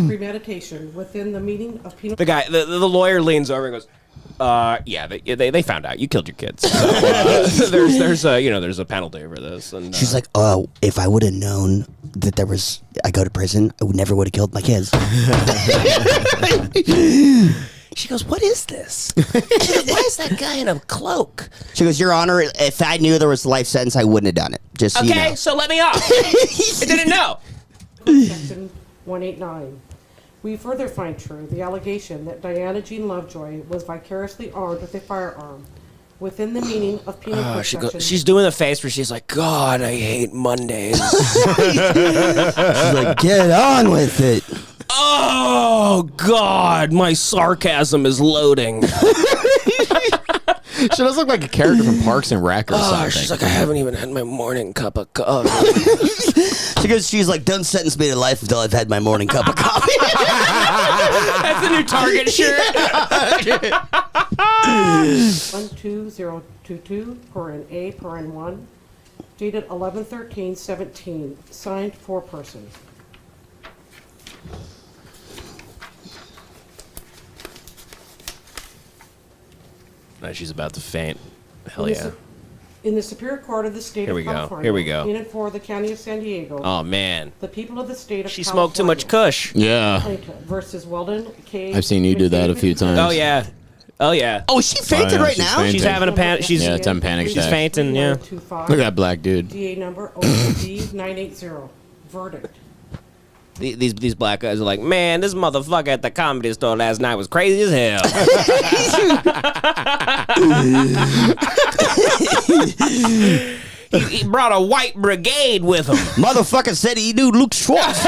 premeditation within the meaning of penal. The guy, the lawyer leans over and goes, yeah, they found out you killed your kids. So, there's a penalty for this. And She's like, oh, if I would have known that I go to prison, I never would have killed my kids. she goes, what is this? She goes, why is that guy in a cloak? She goes, Your Honor, if I knew there was a life sentence, I wouldn't have done it. Just so you Okay, know. so let me off. I didn't know. Section 189. We further find true the allegation that Diana Jean Lovejoy was vicariously armed with a firearm within the meaning of Penal Code Section. She's doing the face where she's like, God, I hate Mondays. She's like, get on with it. Oh, God, my sarcasm is loading. She does look like a character from Parks and Rec or something. She's like, I haven't even had my morning cup of coffee. She's like, don't sentence me to life until I've had my morning cup of coffee. That's the new Target shirt. 12022, Paren A, Paren 1, dated 11/13/17, signed foreperson. No, she's about to faint. Hell In the yeah. Su- In the Superior Court of the State Here of we go. California, Here we go. in and for the County of San Diego, Oh, man. the people of the state of She California. smoked too much kush. Yeah. Plaintiff versus Weldon K. I've seen you do that a few times. Oh, yeah. Oh, yeah. Oh, is she fainted yeah, right she's now? fainting. She's having a panic. She's Yeah, it's on panic She's attack. fainting, yeah. Look at that black dude. DA number OD 980. Verdict. These black guys are like, man, this motherfucker at the comedy store last night was crazy as hell. He brought a white brigade with him. Motherfucker said he knew Luke Schwartz.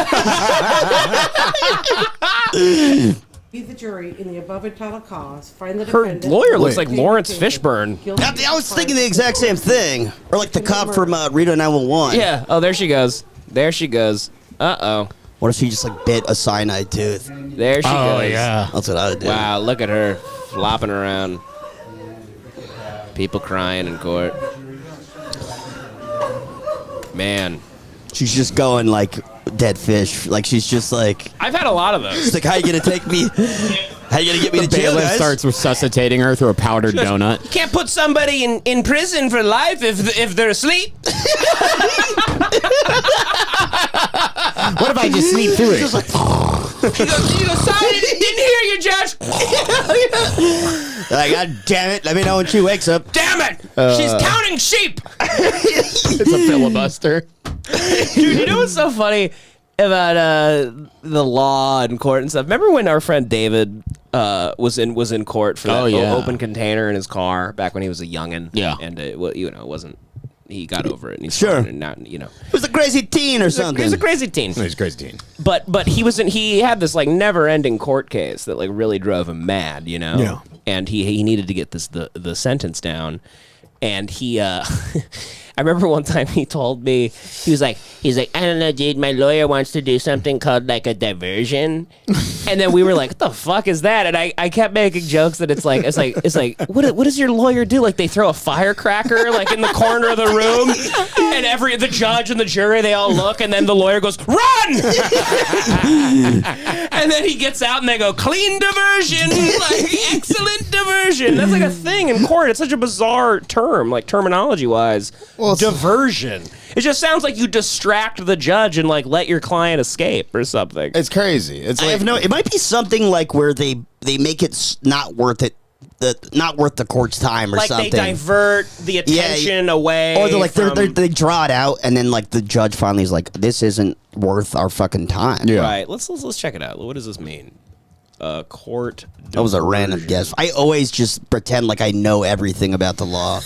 Be the jury in the above entitled cause. Find the Her defendant. lawyer looks Wait. like Lawrence Fishburne. Guilty I was thinking the exact same thing. Or like the cop from Reno 911. Yeah. Oh, there she goes. There she goes. Uh-oh. What if she just like bit a cyanide tooth? There she goes. That's what I would do. Wow, look at her flopping around. People crying in court. Man. She's just going like dead fish. Like she's just like, I've had a lot of those. she's like, how you gonna take me? How you gonna get me The to jail, bailiff guys? starts resuscitating her through a powdered donut. Can't put somebody in prison for life if they're asleep. What if I just sneak through it? He goes, sorry, didn't hear you, Judge. Like, God damn it! Let me know when she wakes up. Damn it! She's counting sheep. It's a filibuster. Dude, you know what's so funny about the law and court and stuff? Remember when our friend David was in court for that open container in his car back when he was a youngin'? Yeah. And it wasn't. He got over it. And he's Sure. fine and not, It was a crazy teen or something. He was a crazy teen. He's a crazy teen. But he had this like never-ending court case that like really drove him mad, Yeah. And he needed to get the sentence down, and he I remember one time he told me he was like I don't know, dude, my lawyer wants to do something called like a diversion, and then we were like, what the fuck is that? And I kept making jokes that it's like what does your lawyer do? Like they throw a firecracker like in the corner of the room, and the judge and the jury they all look, and then the lawyer goes run, and then he gets out and they go clean diversion, like excellent diversion. That's like a thing in court. It's such a bizarre term, like terminology wise. Diversion. It just sounds like you distract the judge and like let your client escape or something. It's crazy. It's I like have no. It might be something like where they make it not worth it. Not worth the court's time or like something. they divert the attention away, or they're like from, they draw it out, and then like the judge finally is like, "This isn't worth our fucking time." Yeah. right. Let's check it out. What does this mean? Court. That was a random guess. I always just pretend like I know everything about the law.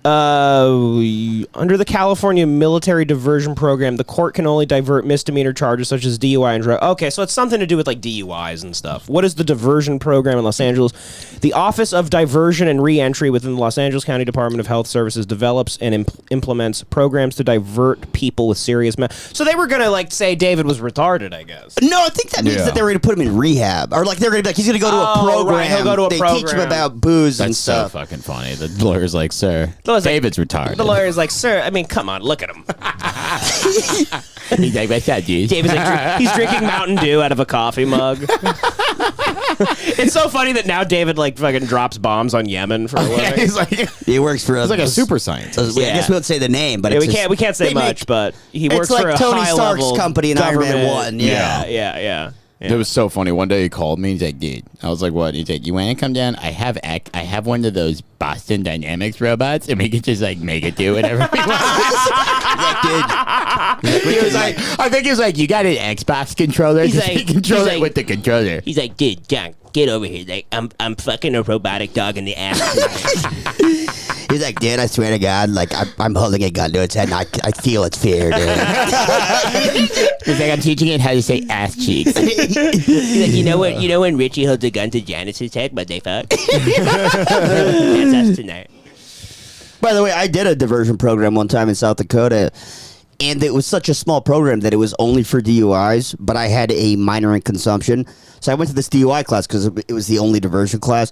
Under the California Military Diversion Program, the court can only divert misdemeanor charges such as DUI and drug. Okay, so it's something to do with like DUIs and stuff. What is the diversion program in Los Angeles? The Office of Diversion and Reentry within the Los Angeles County Department of Health Services develops and implements programs to divert people with serious so they were gonna like say David was retarded, I guess. No, I think that means that they were going to put him in rehab, or like they're going to be like, he's going to go to a program. Right, he'll go to a they program. teach him about booze and That's so stuff. fucking funny. The lawyer's like, sir, David's retarded. The lawyer's like, sir, I mean, come on, look at him. He's like, what's that, dude? David's like, he's drinking Mountain Dew out of a coffee mug. It's so funny that now David like fucking drops bombs on Yemen for a living. He's like, He works for he's like a super scientist. I Yeah. guess we won't say the name, but Yeah, it's we can't say they much, make- but he it's works like for a Tony high Stark's level company in Iron Man government. 1, Yeah. It was so funny. One day he called me. He's like, dude. I was like, what? He's like, you want to come down? I have one of those Boston Dynamics robots, and we can just like make it do whatever we want. He was like, I think he was like, you got an Xbox controller? He's Just like- control he's it like- with the controller. He's like, dude, John, get over here. Like, I'm fucking a robotic dog in the ass tonight. He's like, dude, I swear to God, like I'm holding a gun to its head, and I feel it's fear, dude. He's like, I'm teaching it how to say ass cheeks. He's like, you know when Richie holds a gun to Janice's head, but they fuck? That's us tonight. By the way, I did a diversion program one time in South Dakota, and it was such a small program that it was only for DUIs, but I had a minor in consumption. So I went to this DUI class because it was the only diversion class.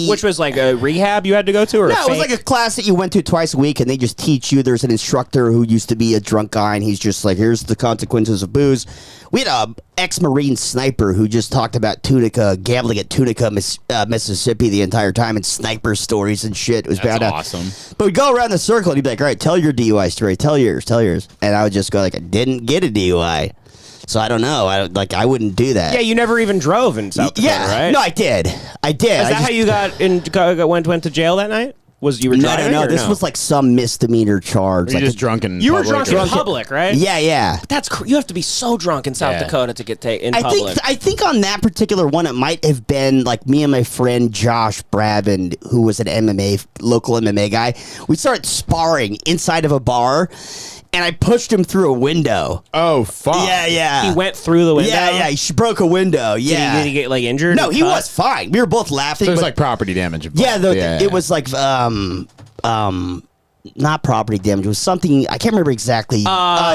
Which was like a rehab you had to go to, or no, it was like a class that you went to twice a week, and they just teach you. There's an instructor who used to be a drunk guy, and he's just like, here's the consequences of booze. We had a ex-Marine sniper who just talked about Tunica, gambling at Tunica, Mississippi the entire time, and sniper stories and shit. It was That's awesome. But we'd go around the circle, and he'd be like, all right, tell your DUI story. Tell yours. And I would just go like, I didn't get a DUI. So I don't know. I wouldn't do that. Yeah, you never even drove in South Dakota, right? No, I did. Is that how you went to jail that night? Was you were driving? No. This was like some misdemeanor charge. You just drunk in You were public? drunk in public, right? Yeah. But you have to be so drunk in South Dakota to get taken in public. I think on that particular one, it might have been like me and my friend Josh Brabin, who was an local MMA guy. We started sparring inside of a bar. And I pushed him through a window. Oh, fuck. Yeah. He went through the window? Yeah. He broke a window. Yeah. Did he get like injured? No, he was fine. We were both laughing. So there's like property damage. It was like not property damage. It was something I can't remember exactly.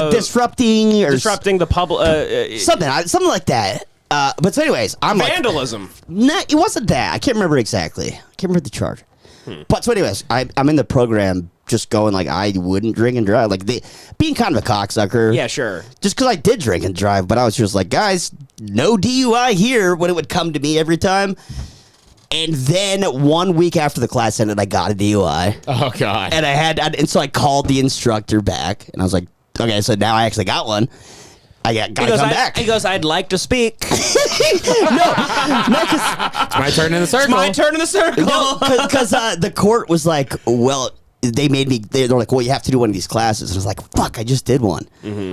Disrupting the public. Something like that. But so anyways, I'm vandalism. Nah, it wasn't that. I can't remember exactly. I can't remember the charge. But so anyways, I'm in the program. Just going like I wouldn't drink and drive, like being kind of a cocksucker. Yeah, sure. Just because I did drink and drive, but I was just like, guys, no DUI here. When it would come to me every time, and then 1 week after the class ended, I got a DUI. Oh god! And so I called the instructor back, and I was like, okay, so now I actually got one. I got to come back. He goes, I'd like to speak. no, because it's my turn in the circle. Because the court was like, well. They made me. They're like, well, you have to do one of these classes. And I was like, fuck, I just did one.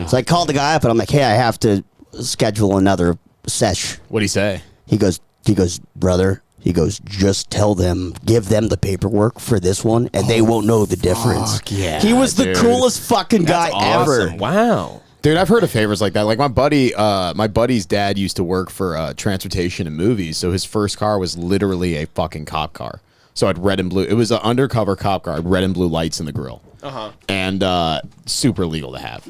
So I called the guy up, and I'm like, hey, I have to schedule another sesh. What'd he say? He goes, brother. He goes, just give them the paperwork for this one, and they won't know the difference. Yeah, he was the coolest fucking guy ever. Wow. Dude, I've heard of favors like that. Like my buddy's dad used to work for transportation and movies, so his first car was literally a fucking cop car. So I had red and blue. It was an undercover cop car, red and blue lights in the grill. And super legal to have.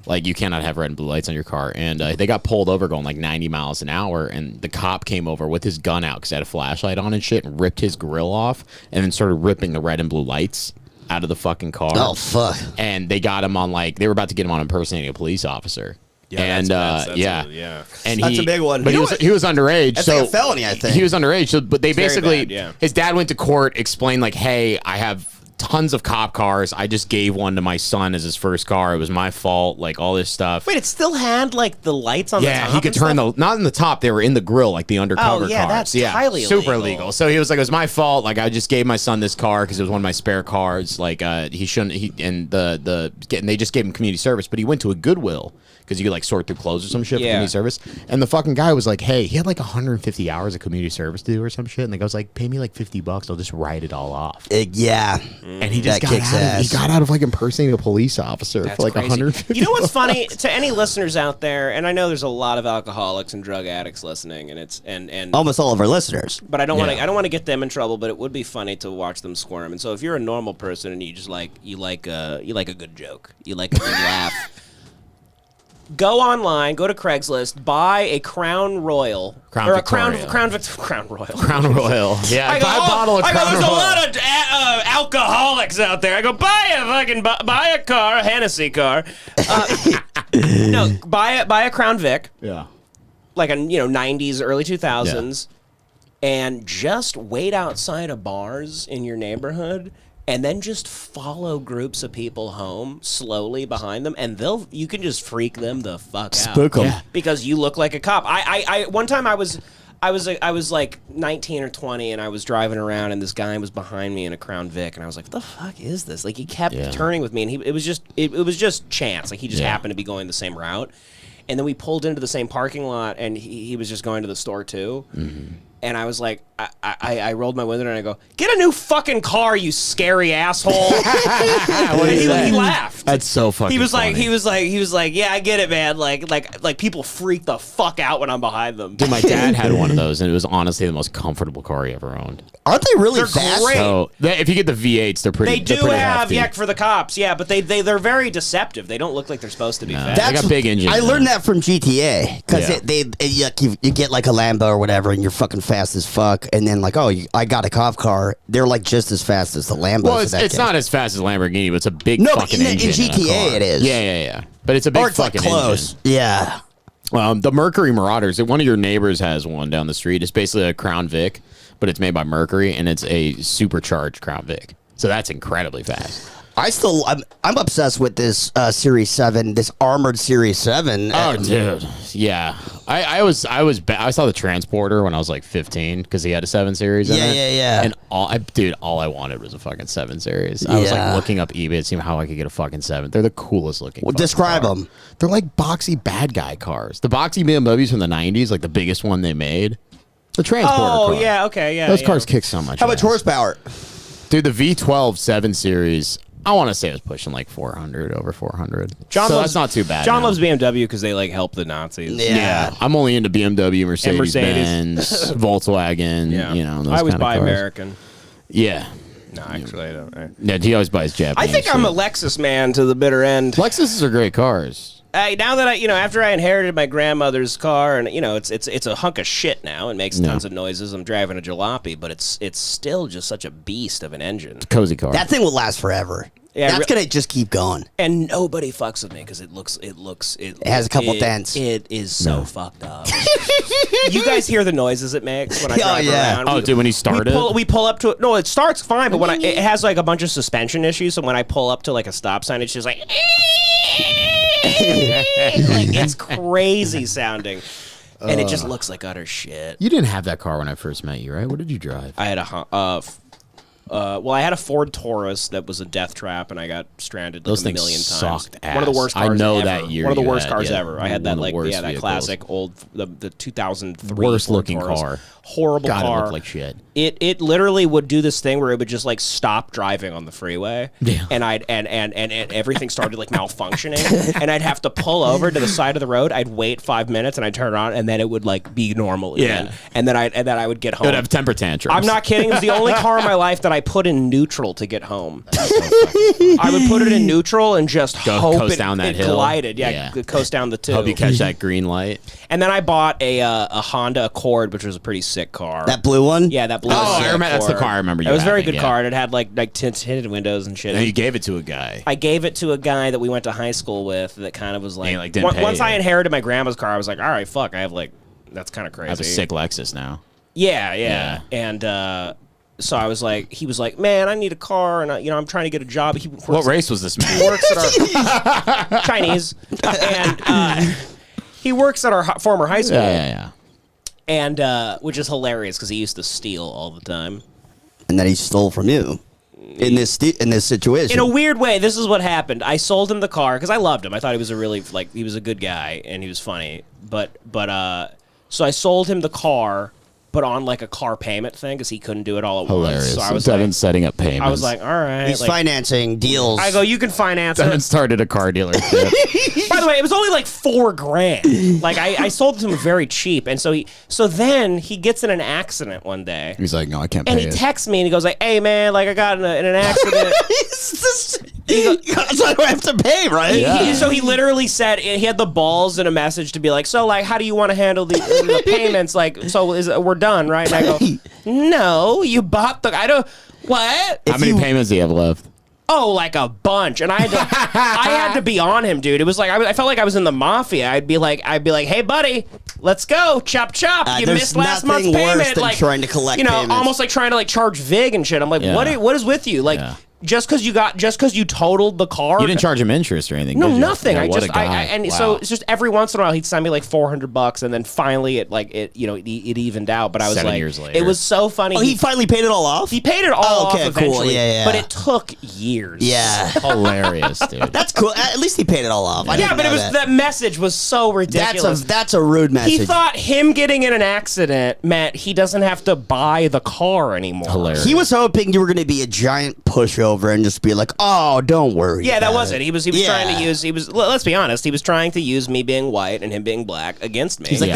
Like, you cannot have red and blue lights on your car. And they got pulled over going like 90 miles an hour, and the cop came over with his gun out because he had a flashlight on and shit, and ripped his grill off, and then started ripping the red and blue lights out of the fucking car. Oh, fuck. And they got him on, like, they were about to get him on impersonating a police officer. Yeah, and that's and that's a big one. But he was underage. That's so like a felony, I think. He was underage. So, but they basically, bad, his dad went to court, explained like, "Hey, I have tons of cop cars. I just gave one to my son as his first car. It was my fault. Like all this stuff." Wait, it still had like the lights on the top? Yeah, he could turn not in the top. They were in the grill, like the undercover cars. That's highly super illegal. So he was like, "It was my fault. Like I just gave my son this car because it was one of my spare cars. Like he shouldn't. And they just gave him community service, but he went to a Goodwill." Because you could like sort through clothes or some shit for community service. And the fucking guy was like, hey, he had like 150 hours of community service to do or some shit. And the guy was like, pay me like $50. I'll just write it all off. Yeah. And he just got out of like impersonating a police officer for like crazy. 150. You know what's funny? To any listeners out there, and I know there's a lot of alcoholics and drug addicts listening, and it's and almost all of our listeners. But I don't want to get them in trouble, but it would be funny to watch them squirm. And so if you're a normal person and you just like you like a good joke, you like a good laugh. Go online, go to Craigslist, buy a Crown Royal. Crown Royal. Crown Royal. Yeah, I go, buy a bottle of Crown there's Royal. a lot of alcoholics out there. I go, buy a car, a Hennessy car. No, buy a Crown Vic. Yeah. Like a 90s, early 2000s, and just wait outside of bars in your neighborhood. And then just follow groups of people home slowly behind them, and you can just freak them the fuck out. Spook them. Yeah. Because you look like a cop. I one time I was like 19 or 20, and I was driving around, and this guy was behind me in a Crown Vic, and I was like, "What the fuck is this?" Like he kept turning with me, and it was just chance. Like he just happened to be going the same route, and then we pulled into the same parking lot, and he was just going to the store too. Mm-hmm. And I was like, I rolled my window and I go, "Get a new fucking car, you scary asshole!" He laughed. That's so fucking. He was funny. like, "Yeah, I get it, man. Like people freak the fuck out when I'm behind them." Dude, my dad had one of those, and it was honestly the most comfortable car he ever owned. Aren't they really They're fast? great. So if you get the V8s, they're pretty. They do they're pretty have hefty. for the cops, yeah, but they're very deceptive. They don't look like they're supposed to be fast. They got big engines. I learned that from GTA because Yeah. you get like a Lambo or whatever, and you're fucking fast as fuck, and then like, I got a cop car. They're like just as fast as the Lambos. Well, it's not as fast as Lamborghini, but it's a big No, but fucking in engine. GTA it is. Yeah. But it's a big Or it's like fucking close. engine. Yeah. The Mercury Marauders. One of your neighbors has one down the street. It's basically a Crown Vic, but it's made by Mercury, and it's a supercharged Crown Vic. So that's incredibly fast. I'm obsessed with this Series 7, this armored Series 7. Oh, dude, yeah. I saw the Transporter when I was like 15 because he had a 7 Series. In it. Yeah. And all I wanted was a fucking 7 Series. I was like looking up eBay to see how I could get a fucking 7. They're the coolest looking. Well, describe car. them. They're like boxy bad guy cars. The boxy BMWs from the 90s, like the biggest one they made. The Transporter. Oh, car. yeah, okay, yeah. Those yeah. cars kick so much. How much ass. horsepower? Dude, the V12 7 Series. I want to say it was pushing like 400, over 400. That's not too bad. John now. loves BMW because they like help the Nazis. Yeah. I'm only into BMW, Mercedes-Benz, Volkswagen. Yeah. You know, those I always kind of buy cars. American. Yeah. No, actually, I don't. Yeah, he always buys Japanese. I think I'm a Lexus man to the bitter end. Lexuses are great cars. Now that after I inherited my grandmother's car, and it's a hunk of shit now. It makes tons of noises. I'm driving a jalopy, but it's still just such a beast of an engine. Cozy car. That thing will last forever. Yeah, That's gonna just keep going. And nobody fucks with me because it has a couple dents. It is so fucked up. You guys hear the noises it makes when I drive around? Oh, dude, when he started? We pull up to it. No, it starts fine, but when it has like a bunch of suspension issues, so when I pull up to like a stop sign, it's just like, it's crazy sounding, and it just looks like utter shit. You didn't have that car when I first met you, right? What did you drive? I had I had a Ford Taurus that was a death trap, and I got stranded Those like a things million times. sucked One of the ass. worst cars I know ever. that year One of the you worst had, cars yeah, ever. I had one that of the worst that vehicles. classic old the 2003 Worst Ford looking Taurus. car. Horrible God, car. it looked like shit. It literally would do this thing where it would just like stop driving on the freeway, and and everything started like malfunctioning, and I'd have to pull over to the side of the road. I'd wait 5 minutes, and I'd turn around, and then it would like be normal again, and then I would get home. It would have temper tantrums. I'm not kidding. It was the only car in my life that I put in neutral to get home. I would put it in neutral and just hope coast it, down that it hill. glided. Yeah, coast down the 2. Hope you catch that green light. And then I bought a Honda Accord, which was a pretty sick car. That blue one? Yeah, that blue. Oh, I Accord. remember. That's the car I remember you It was a very having, good car, and it had like tinted windows and shit. And you gave it to a guy. I gave it to a guy that we went to high school with that kind of was like, didn't pay once you. I inherited my grandma's car, I was like, all right, fuck, I have like, that's kind of crazy. I have a sick Lexus now. Yeah. And so I was like, he was like, man, I need a car, and I'm trying to get a job. What race was this man? He works at our Chinese, and he works at our former high school. Yeah. And which is hilarious because he used to steal all the time. And then he stole from you in this situation. In a weird way, this is what happened. I sold him the car because I loved him. I thought he was he was a good guy and he was funny. But so I sold him the car, but on like a car payment thing because he couldn't do it all at Hilarious. once. So I was Devan's like, setting up payments. I was like, all right. He's like, financing deals. I go, you can finance Devin it. started a car dealership. By the way, it was only like $4,000. Like I sold it to him very cheap, and so then he gets in an accident one day. He's like, no, I can't And pay he it. texts me and he goes like, "Hey man, like I got in an accident." so I don't have to pay, right? So he literally said he had the balls in a message to be like, "So like, how do you want to handle the payments? Like, so we're done, right?" And I go, "No, you bought the. I don't. What? How many payments do you have left? Oh, like a bunch." And I had to be on him, dude. It was like I felt like I was in the mafia. I'd be like, "Hey, buddy, let's go, chop chop. You there's missed last month's nothing worse payment." than Like trying to collect payments. almost like trying to like charge Vig and shit. I'm like, Yeah. what is with you? Like. Yeah. Just because you totaled the car, You didn't charge him interest or anything. no, did you? nothing. Yeah, I what just, a guy. and Wow. so it's just every once in a while he'd send me like $400, and then finally it evened out. But I was 7 like, years later. it was so funny. Oh, he finally paid it all off? He paid it all Oh, off okay, cool. eventually, Yeah. but it took years. Yeah. hilarious, dude. That's cool. At least he paid it all off. I Yeah, didn't but know it was that message was so ridiculous. That's a rude message. He thought him getting in an accident meant he doesn't have to buy the car anymore. Hilarious. He was hoping you were going to be a giant pushover over and just be like, "Oh, don't worry." Yeah, that about wasn't. He was trying to use. Let's be honest. He was trying to use me being white and him being black against me. He's like,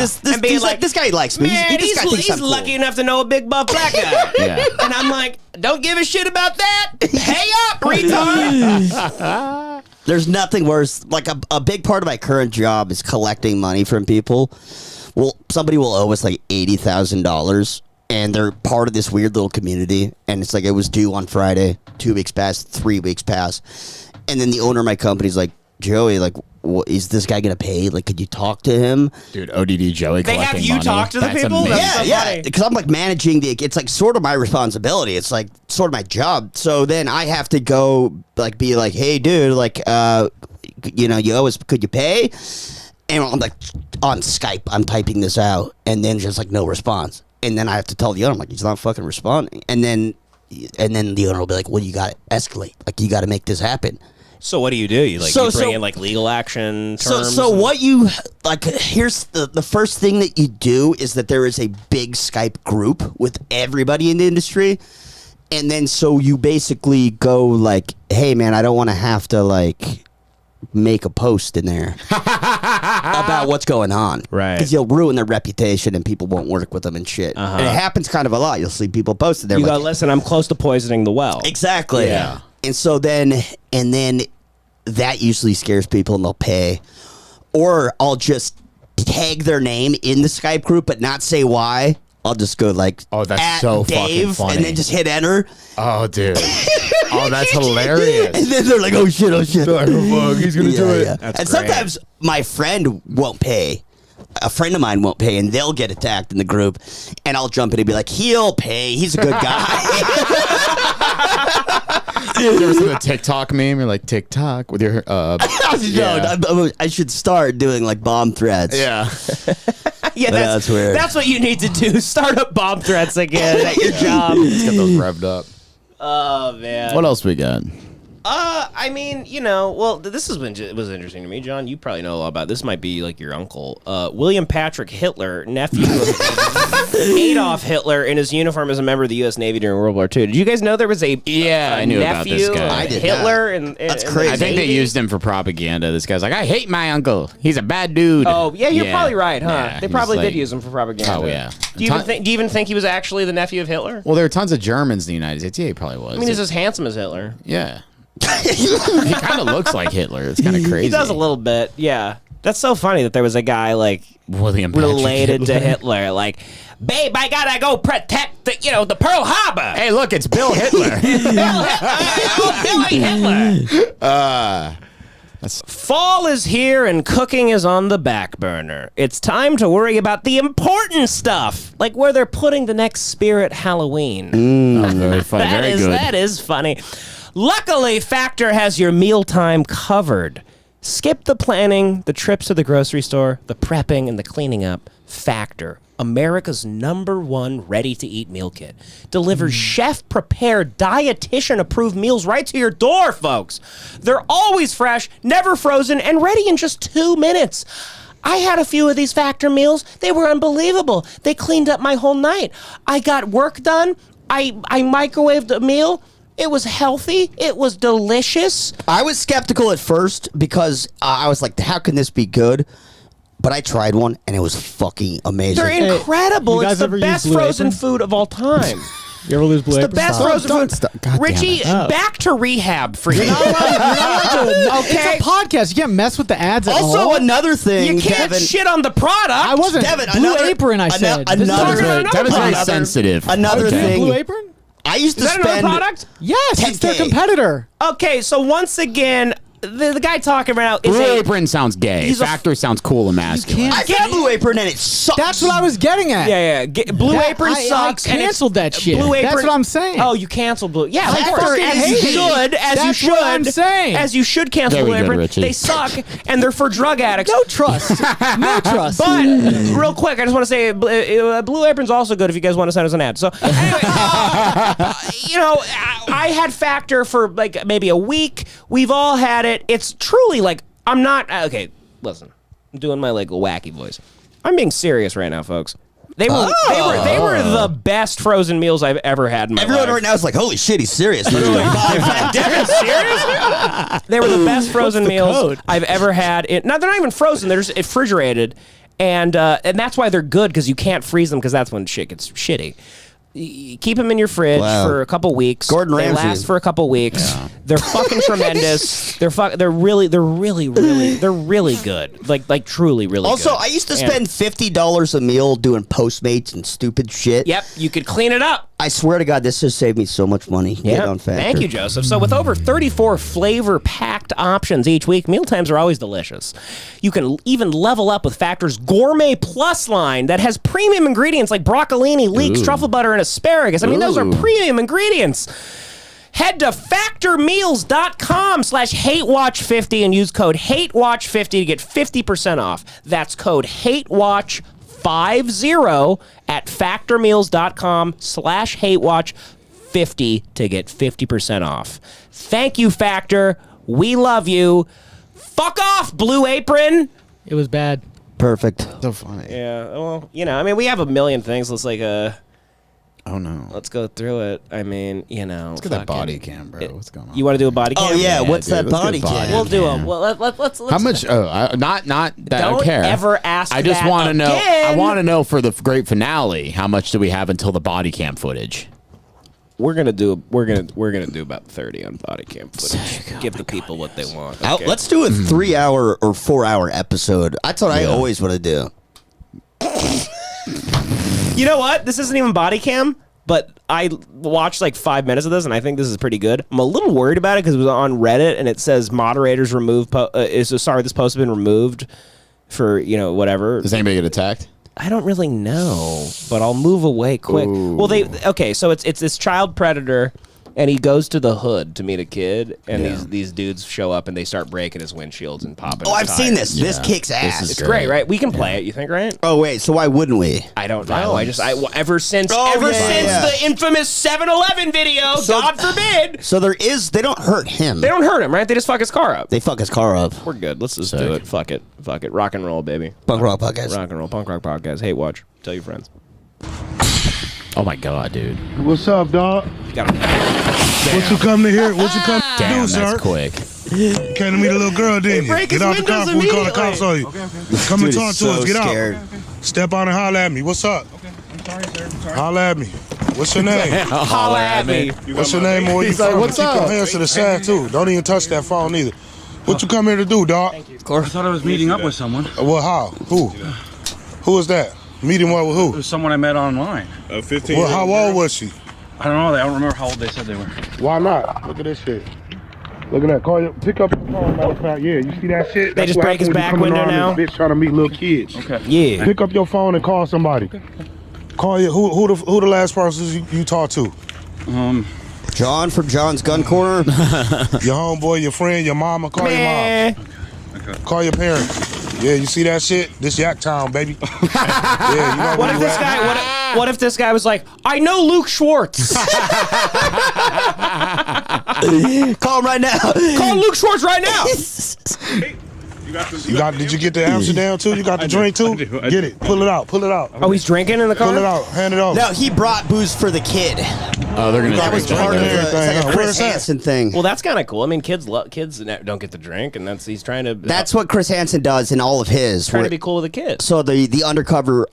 this guy likes me. Man, This guy thinks he's I'm cool." lucky enough to know a big buff black guy. Yeah. And I'm like, don't give a shit about that. Pay up, retard. There's nothing worse. Like a big part of my current job is collecting money from people. Well, somebody will owe us like $80,000, and they're part of this weird little community. And it's like it was due on Friday. 2 weeks pass, 3 weeks pass, and then the owner of my company's like, "Joey, like, what, is this guy gonna pay? Like, could you talk to him?" Dude, ODD Joey They have collecting you money. talk to the That's people? amazing. That's so Yeah, funny. because I'm like managing it's like sort of my responsibility. It's like sort of my job. So then I have to go like be like, "Hey, dude, like, you owe us. Could you pay?" And I'm like on Skype, I'm typing this out, and then just like no response. And then I have to tell the owner, I'm like, he's not fucking responding. And then the owner will be like, "Well, you got to escalate. Like, you got to make this happen." So what do? You bring So- in like legal action terms? So what you like? Here's the first thing that you do is that there is a big Skype group with everybody in the industry, and then so you basically go like, "Hey man, I don't want to have to like make a post in there about what's going on, Right. Because you'll ruin their reputation and people won't work with them and shit. And it happens kind of a lot. You'll see people posted there. You like, go, listen, I'm close to poisoning the well. Exactly. Yeah. And so then that usually scares people and they'll pay. Or I'll just tag their name in the Skype group but not say why. I'll just go like, Oh, that's at so fucking Dave, funny. and then just hit enter. Oh, dude. Oh, that's hilarious. And then they're like, "Oh shit, oh shit." Like, oh, fuck, he's gonna do it. Yeah. That's And great. sometimes my friend won't pay. A friend of mine won't pay, and they'll get attacked in the group, and I'll jump in and be like, "He'll pay. He's a good guy." You ever seen the TikTok meme? You're like, TikTok with your yeah. No, I should start doing like bomb threats. Yeah. Yeah, that's weird. That's what you need to do. Start up bomb threats again at your job. Let's get those revved up. Oh man. What else we got? I mean, well, this was interesting to me, John. You probably know a lot about this. Might be like your uncle, William Patrick Hitler, nephew of Adolf Hitler, in his uniform as a member of the U.S. Navy during World War II. Did you guys know there was a I knew about this nephew guy. of I did Hitler? not. And That's and crazy. I think they used him for propaganda. This guy's like, I hate my uncle. He's a bad dude. Oh yeah, you're probably right, huh? Yeah, they he's probably like- did use him for propaganda. Oh, yeah. Do you even think he was actually the nephew of Hitler? Well, there are tons of Germans in the United States. Yeah, he probably was. I mean, he's as handsome as Hitler. Yeah. He kind of looks like Hitler. It's kind of crazy. He does a little bit, yeah. That's so funny that there was a guy like William Patrick related to Hitler. Hitler, like, babe, I gotta go protect the Pearl Harbor. Hey, look, it's Bill Hitler. Billy Hitler. Fall is here and cooking is on the back burner. It's time to worry about the important stuff, like where they're putting the next Spirit Halloween. Oh, very funny. Very good. That is funny. Luckily, Factor has your mealtime covered. Skip the planning, the trips to the grocery store, the prepping, and the cleaning up. Factor, America's #1 ready-to-eat meal kit, delivers chef-prepared, dietitian-approved meals right to your door, folks. They're always fresh, never frozen, and ready in just 2 minutes. I had a few of these Factor meals. They were unbelievable. They cleaned up my whole night. I got work done. I microwaved a meal. It was healthy. It was delicious. I was skeptical at first because I was like, "How can this be good?" But I tried one and it was fucking amazing. They're incredible. you It's guys the ever use best Blue frozen Apron? food of all time. You ever lose Blue The Apron? best Stop. frozen Don't food. stop. God damn Richie, it. back to rehab for you. Okay. It's a podcast. You can't mess with the ads at Also, all. another thing, You can't Devin, shit on the product. I wasn't. Devin, Blue another- Apron, I said. This is another- not- Another Devin's very product. sensitive. Another Okay. thing. Blue Apron? I used Is to that another spend. product? Yes, it's their 10K. competitor. Okay, so once again, the guy talking right now is Blue a... Apron sounds gay. he's a- Factor sounds cool and masculine. I got Blue Apron and it sucks. That's what I was getting at. Yeah. Blue That- Apron I sucks. and it's- canceled that shit. Blue Apron, That's what I'm saying. Oh, you canceled Blue. Yeah, I of course. fucking As hate you it. should. As you That's should. what I'm saying. As you should cancel Very Blue good, Apron. Richie. They suck, and they're for drug addicts. No trust. No trust. But real quick, I just want to say Blue Apron's also good if you guys want to send us an ad. So anyway, I had Factor for like maybe a week. We've all had it. It's truly like okay. Listen, I'm doing my like wacky voice. I'm being serious right now, folks. They were the best frozen meals I've ever had in my life. Everyone right now is like, holy shit, he's serious. Devan, serious? They were the best frozen meals I've ever had. No, they're not even frozen. They're just refrigerated. And that's why they're good, because you can't freeze them, because that's when shit gets shitty. You keep them in your fridge for a couple weeks. Gordon They Ramsay. last for a couple weeks. Yeah. They're fucking tremendous. They're really good. Like truly really good. Also, I used to spend $50 a meal doing Postmates and stupid shit. Yep, you could clean it up. I swear to God, this has saved me so much money. Yeah, on Factor. Thank you, Joseph. So with over 34 flavor-packed options each week, mealtimes are always delicious. You can even level up with Factor's Gourmet Plus line that has premium ingredients like broccolini, leeks, truffle butter, and asparagus. I mean, those are premium ingredients. Head to factormeals.com/hatewatch50 and use code HATEWATCH50 to get 50% off. That's code HATEWATCH50 at factormeals.com/hatewatch50 to get 50% off. Thank you, Factor. We love you. Fuck off, Blue Apron. It was bad. Perfect. So funny. Yeah, well, I mean, we have a million things. Let's Oh no. let's go through it. I mean, Let's get that body cam, bro. What's going on? You want to do a body cam? Oh, yeah. What's dude, that let's body get a body cam? We'll do them. Well, let's. How much? Not that I Don't care. ever ask I just that want to know. again. I want to know for the great finale. How much do we have until the body cam footage? We're gonna do about 30 on body cam footage. Give the people what they want. Okay? Let's do a 3-hour or 4-hour episode. That's what I always want to do. You know what? This isn't even body cam, but I watched like 5 minutes of this, and I think this is pretty good. I'm a little worried about it because it was on Reddit, and it says moderators remove. This post has been removed for whatever. Does anybody get attacked? I don't really know, but I'll move away quick. Ooh. Well, so it's this child predator, and he goes to the hood to meet a kid, and these dudes show up and they start breaking his windshields and popping. Oh, his I've tires. seen this. This kicks ass. is It's great, right? We can play it. You think, right? Oh wait, so why wouldn't we? I don't know. Ever since yeah. the infamous 7-Eleven video, So- God forbid, So they don't hurt him. they don't hurt him, right? They just fuck his car up. They fuck his car up. We're good. Let's just do it. Fuck it. Rock and roll, baby. Punk rock podcast. Rock and roll. Punk rock podcast. Hate watch. Tell your friends. Oh my god, dude. What's up, dog? Got him. What you come to here? What you come to Damn, do, sir? that's quick. Came to meet a little girl, didn't you? break Get his out the car windows before we call the cops on you. Come and Dude talk is to so us. Get scared. out. Step out and holler at me. What's up? I'm sorry, sir. I'm sorry. Holler at me. What's your name? Holla at me. What's your name? Where you like, from? "What's Keep up?" your hands to the side too. Don't even touch that phone either. What you come here to do, dog? I thought I was meeting up with someone. Well, how? Who? Who is that? Meeting what with It who? was someone I met online. 15. Well, how old was she? I don't know. I don't remember how old they said they were. Why not? Look at this shit. Look at that. Pick up your phone, matter of fact. Yeah, you see that shit? They That's just what break his happens when you back coming window around this bitch trying to meet little kids. Okay. Yeah. Pick up your phone and call somebody. Call you. Who the last person you talked to? John from John's Gun Corner. Your homeboy, your friend, your mama. Call your mom. Call your parents. Yeah, you see that shit? This Yak Town, baby. Yeah, you know What if this guy? What if this guy was like, I know Luke Schwartz. Call him right now. Call Luke Schwartz right now. Did you get the Amsterdam too? You got the drink too? Get it. Pull it out. Pull it out. Oh, he's drinking in the car. Pull it out. Hand it over. No, he brought booze for the kid. Oh, they're gonna. That was part of it's like a Where's Chris that? Hansen thing. Well, that's kind of cool. I mean, kids don't get to drink, and he's trying to. That's what Chris Hansen does in all of his. trying to be cool with the kids. So the undercover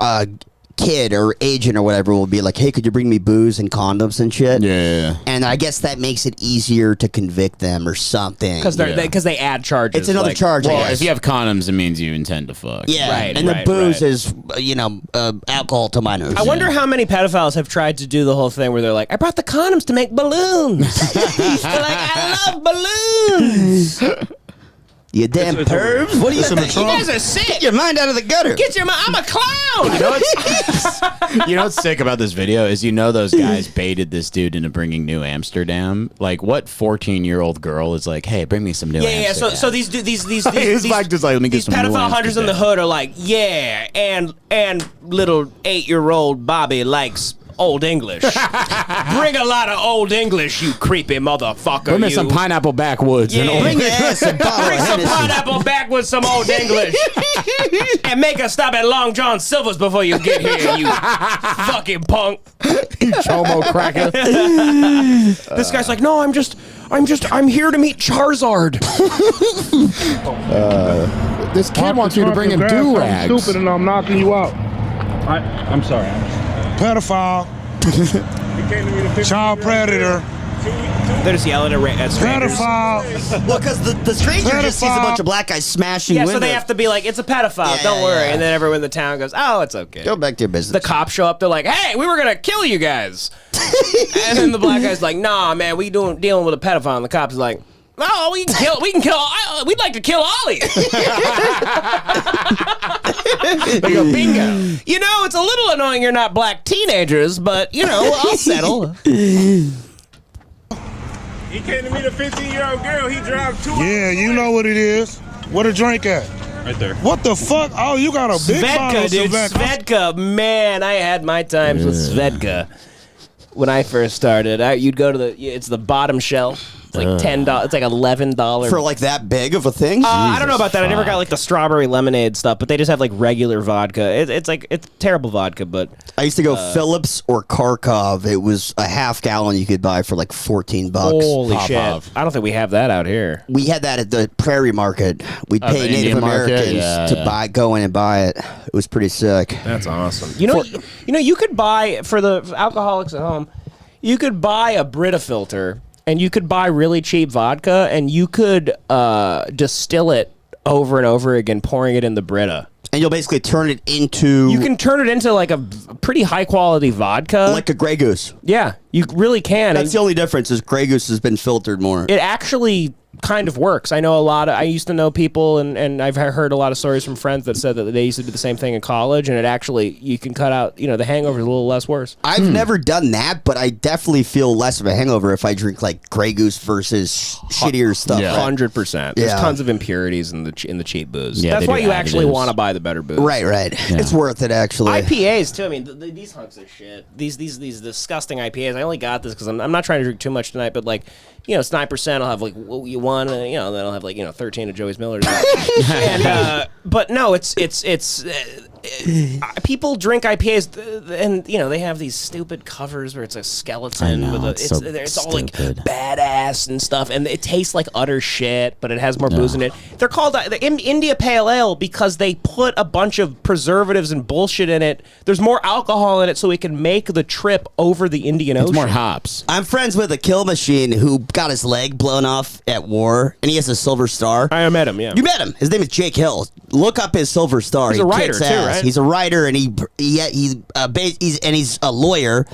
kid or agent or whatever will be like, hey, could you bring me booze and condoms and shit? Yeah. And I guess that makes it easier to convict them or something. Because they add charges. It's another charge. I Well, guess. if you have condoms, it means you intend to fuck. Yeah, Right, and the right, booze right. is, alcohol to minors. I wonder how many pedophiles have tried to do the whole thing where they're like, I brought the condoms to make balloons. They're like, I love balloons. You damn pervs! What do you It's in the think? You trunk. guys are sick. Get your mind out of the gutter. Get your mind. I'm a clown. You know what's sick about this video is those guys baited this dude into bringing New Amsterdam. Like, what 14-year-old girl is like, hey, bring me some New Yeah. Amsterdam? So these It's like just like, let me get these some New pedophile hunters in the Amsterdam. hood are like, yeah, and little 8-year-old Bobby likes Old English. Bring a lot of Old English, you creepy motherfucker. Bring me some pineapple backwoods. Yeah. And old Bring your ass a bottle Bring of some Hennessy. pineapple back with some Old English. And make us stop at Long John Silver's before you get here, you fucking punk. chomo cracker. This guy's like, no, I'm here to meet Charizard. This kid wants me to bring him do-rags. Stupid, and I'm knocking you out. I'm sorry. Pedophile. Child predator. They're just yelling at strangers. Pedophile. Well, because the stranger just sees a bunch of black guys smashing Yeah, windows. so they have to be like, it's a pedophile, Yeah, don't yeah, worry. yeah. And then everyone in the town goes, oh, it's okay. Go back to your The business. cops show up, they're like, hey, we were going to kill you guys. And then the black guy's like, nah, man, we dealing with a pedophile. And the cops is like, oh, we'd like to kill Ollie. They go, bingo. You know, it's a little annoying you're not black teenagers, but, you know, I'll settle. He came to meet a 15-year-old girl. He drives 2 hours. Yeah, you know what it is. What a drink at? Right there. What the fuck? Oh, you got a big bottle Svedka, of dude. Svedka. Svedka, man, I had my times with Svedka when I first started. You'd go to it's the bottom shelf. It's like $10. It's like $11 For like that big of a thing? I don't know about that. I never got like the strawberry lemonade stuff, but they just have like regular vodka. It's terrible vodka, but I used to go Phillips or Kharkov. It was a half gallon you could buy for like $14. holy Pop shit! off. I don't think we have that out here. We had that at the Prairie Market. We'd pay the Native Indian market? Americans Yeah, to yeah. go in and buy it. It was pretty sick. That's awesome. You know, you could buy for the alcoholics at home. You could buy a Brita filter, and you could buy really cheap vodka, and you could distill it over and over again, pouring it in the Brita. And you'll basically turn it into You can turn it into like a pretty high quality vodka. like a Grey Goose. Yeah, you really can. That's And the only difference is Grey Goose has been filtered more. it actually kind of works. I know I used to know people, and I've heard a lot of stories from friends that said that they used to do the same thing in college, and it actually, you can cut out, the hangover is a little less worse. I've never done that, but I definitely feel less of a hangover if I drink like Grey Goose versus shittier stuff. Yeah. 100%. There's Yeah. tons of impurities in the cheap booze. Yeah, That's they why do you actually additives. want to buy the better booze. Right. It's worth it actually. IPAs too. I mean, these hunks of shit. These disgusting IPAs. I only got this because I'm not trying to drink too much tonight, but like, it's 9%. I'll have like one, then I'll have like 13 of Joey's Millers. And but no, it's people drink IPAs and they have these stupid covers where it's a skeleton I know, with it's all like stupid. badass and stuff, and it tastes like utter shit, but it has more booze in it. They're called the India Pale Ale because they put a bunch of preservatives and bullshit in it. There's more alcohol in it, so we can make the trip over the Indian Ocean. It's more hops. I'm friends with a kill machine who got his leg blown off at war, and he has a silver star. I met him. Yeah, You met him. His name is Jake Hill. Look up his silver star. He's He a writer, kicks too, ass. right? He's a writer, and he's a lawyer,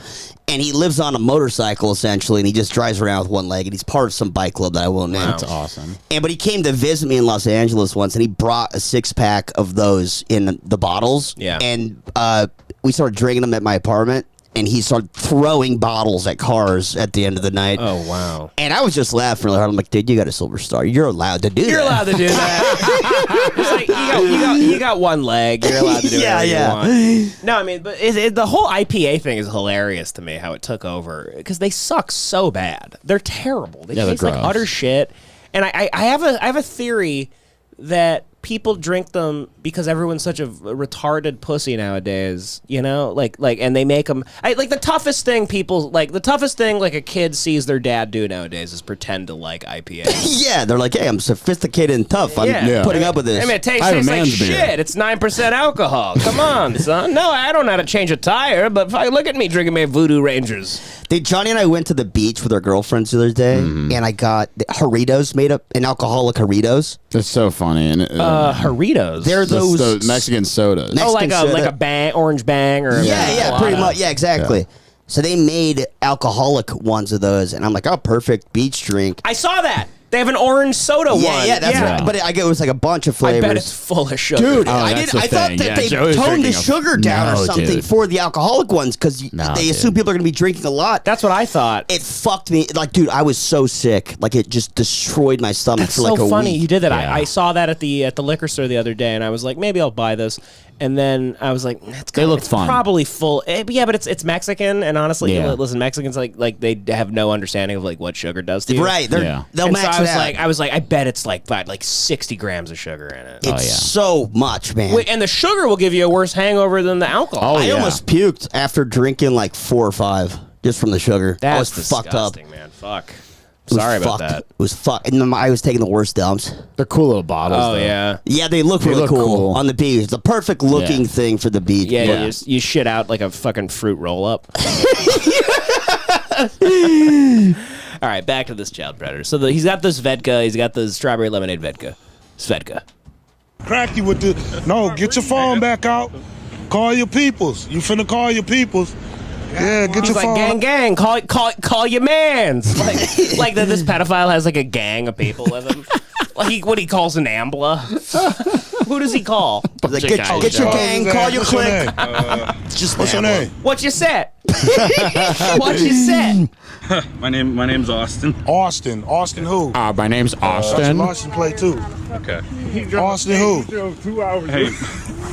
and he lives on a motorcycle essentially, and he just drives around with one leg, and he's part of some bike club that I won't name. That's awesome. But he came to visit me in Los Angeles once, and he brought a 6-pack of those in the bottles. Yeah. And we started drinking them at my apartment, and he started throwing bottles at cars at the end of the night. Oh wow. And I was just laughing really hard. I'm like, dude, you got a silver star. You're allowed to do that. You're allowed to do that. It's like you got one leg. You're allowed to do whatever you want. No, I mean, but the whole IPA thing is hilarious to me. How it took over because they suck so bad. They're terrible. They Yeah, they're taste like gross. utter shit. And I have a theory that people drink them because everyone's such a retarded pussy nowadays, and they make them like the toughest thing like a kid sees their dad do nowadays is pretend to like IPA. Yeah, they're like, hey, I'm sophisticated and tough. I'm Yeah. putting up with this. I mean, it I have a tastes like man's beer. shit. It's 9% alcohol. Come on, son. No, I don't know how to change a tire, but look at me drinking my Voodoo Rangers. Johnny and I went to the beach with our girlfriends the other day, and I got Jarritos made up, an alcoholic Jarritos. It's so funny. And Jarritos. They're those the Mexican sodas. Mexican like soda. a bang, orange bang, or Yeah, pretty much. Yeah, exactly. So they made alcoholic ones of those, and I'm like, oh, perfect beach drink. I saw that. They have an orange soda one. Yeah, that's right. But it was like a bunch of I flavors. bet it's full of sugar. Dude, Oh, I that's the thought thing. that Yeah, they Joey's toned the drinking a- sugar down or No, something dude. for the alcoholic ones because No, they assume dude. people are going to be drinking a lot. That's what I thought. It fucked me. Like, dude, I was so sick. Like, it just destroyed my stomach That's for like so a funny week. you did that. Yeah. I saw that at the liquor store the other day, and I was like, maybe I'll buy this. And then I was like, They look fun. Probably full. Yeah, but it's Mexican, and honestly, Yeah. listen, Mexicans like they have no understanding of like what sugar does to you. Right. They'll And max so it out. I was like, I bet it's like 60 grams of sugar in it. It's so much, man. And the sugar will give you a worse hangover than the alcohol. I almost puked after drinking like 4 or 5 just from the sugar. I was That's fucked up. disgusting, man. Fuck. It was Sorry about fucked. that. It was fucked. And I was taking the worst dumps. They're cool little bottles. Oh though. yeah. Yeah, they look really cool on the beach. It's a perfect looking thing for the beach. Yeah, you shit out like a fucking fruit roll up. All right, back to this child predator. So he's got this vodka. He's got the strawberry lemonade vodka. Svedka. Crack you with the. No, get your phone back out. Call your peoples. You finna call your peoples. Yeah, get He's your like, phone. gang, call your mans. Like that. This pedophile has like a gang of people with him. Like what he calls an ambla. Who does he call? Like, get your gang, call your clique. Just what's your name? What you said? What you said? My name's Austin. Austin who? My name's That's Austin. your license plate too. Okay. Austin who? 2 hours. Hey,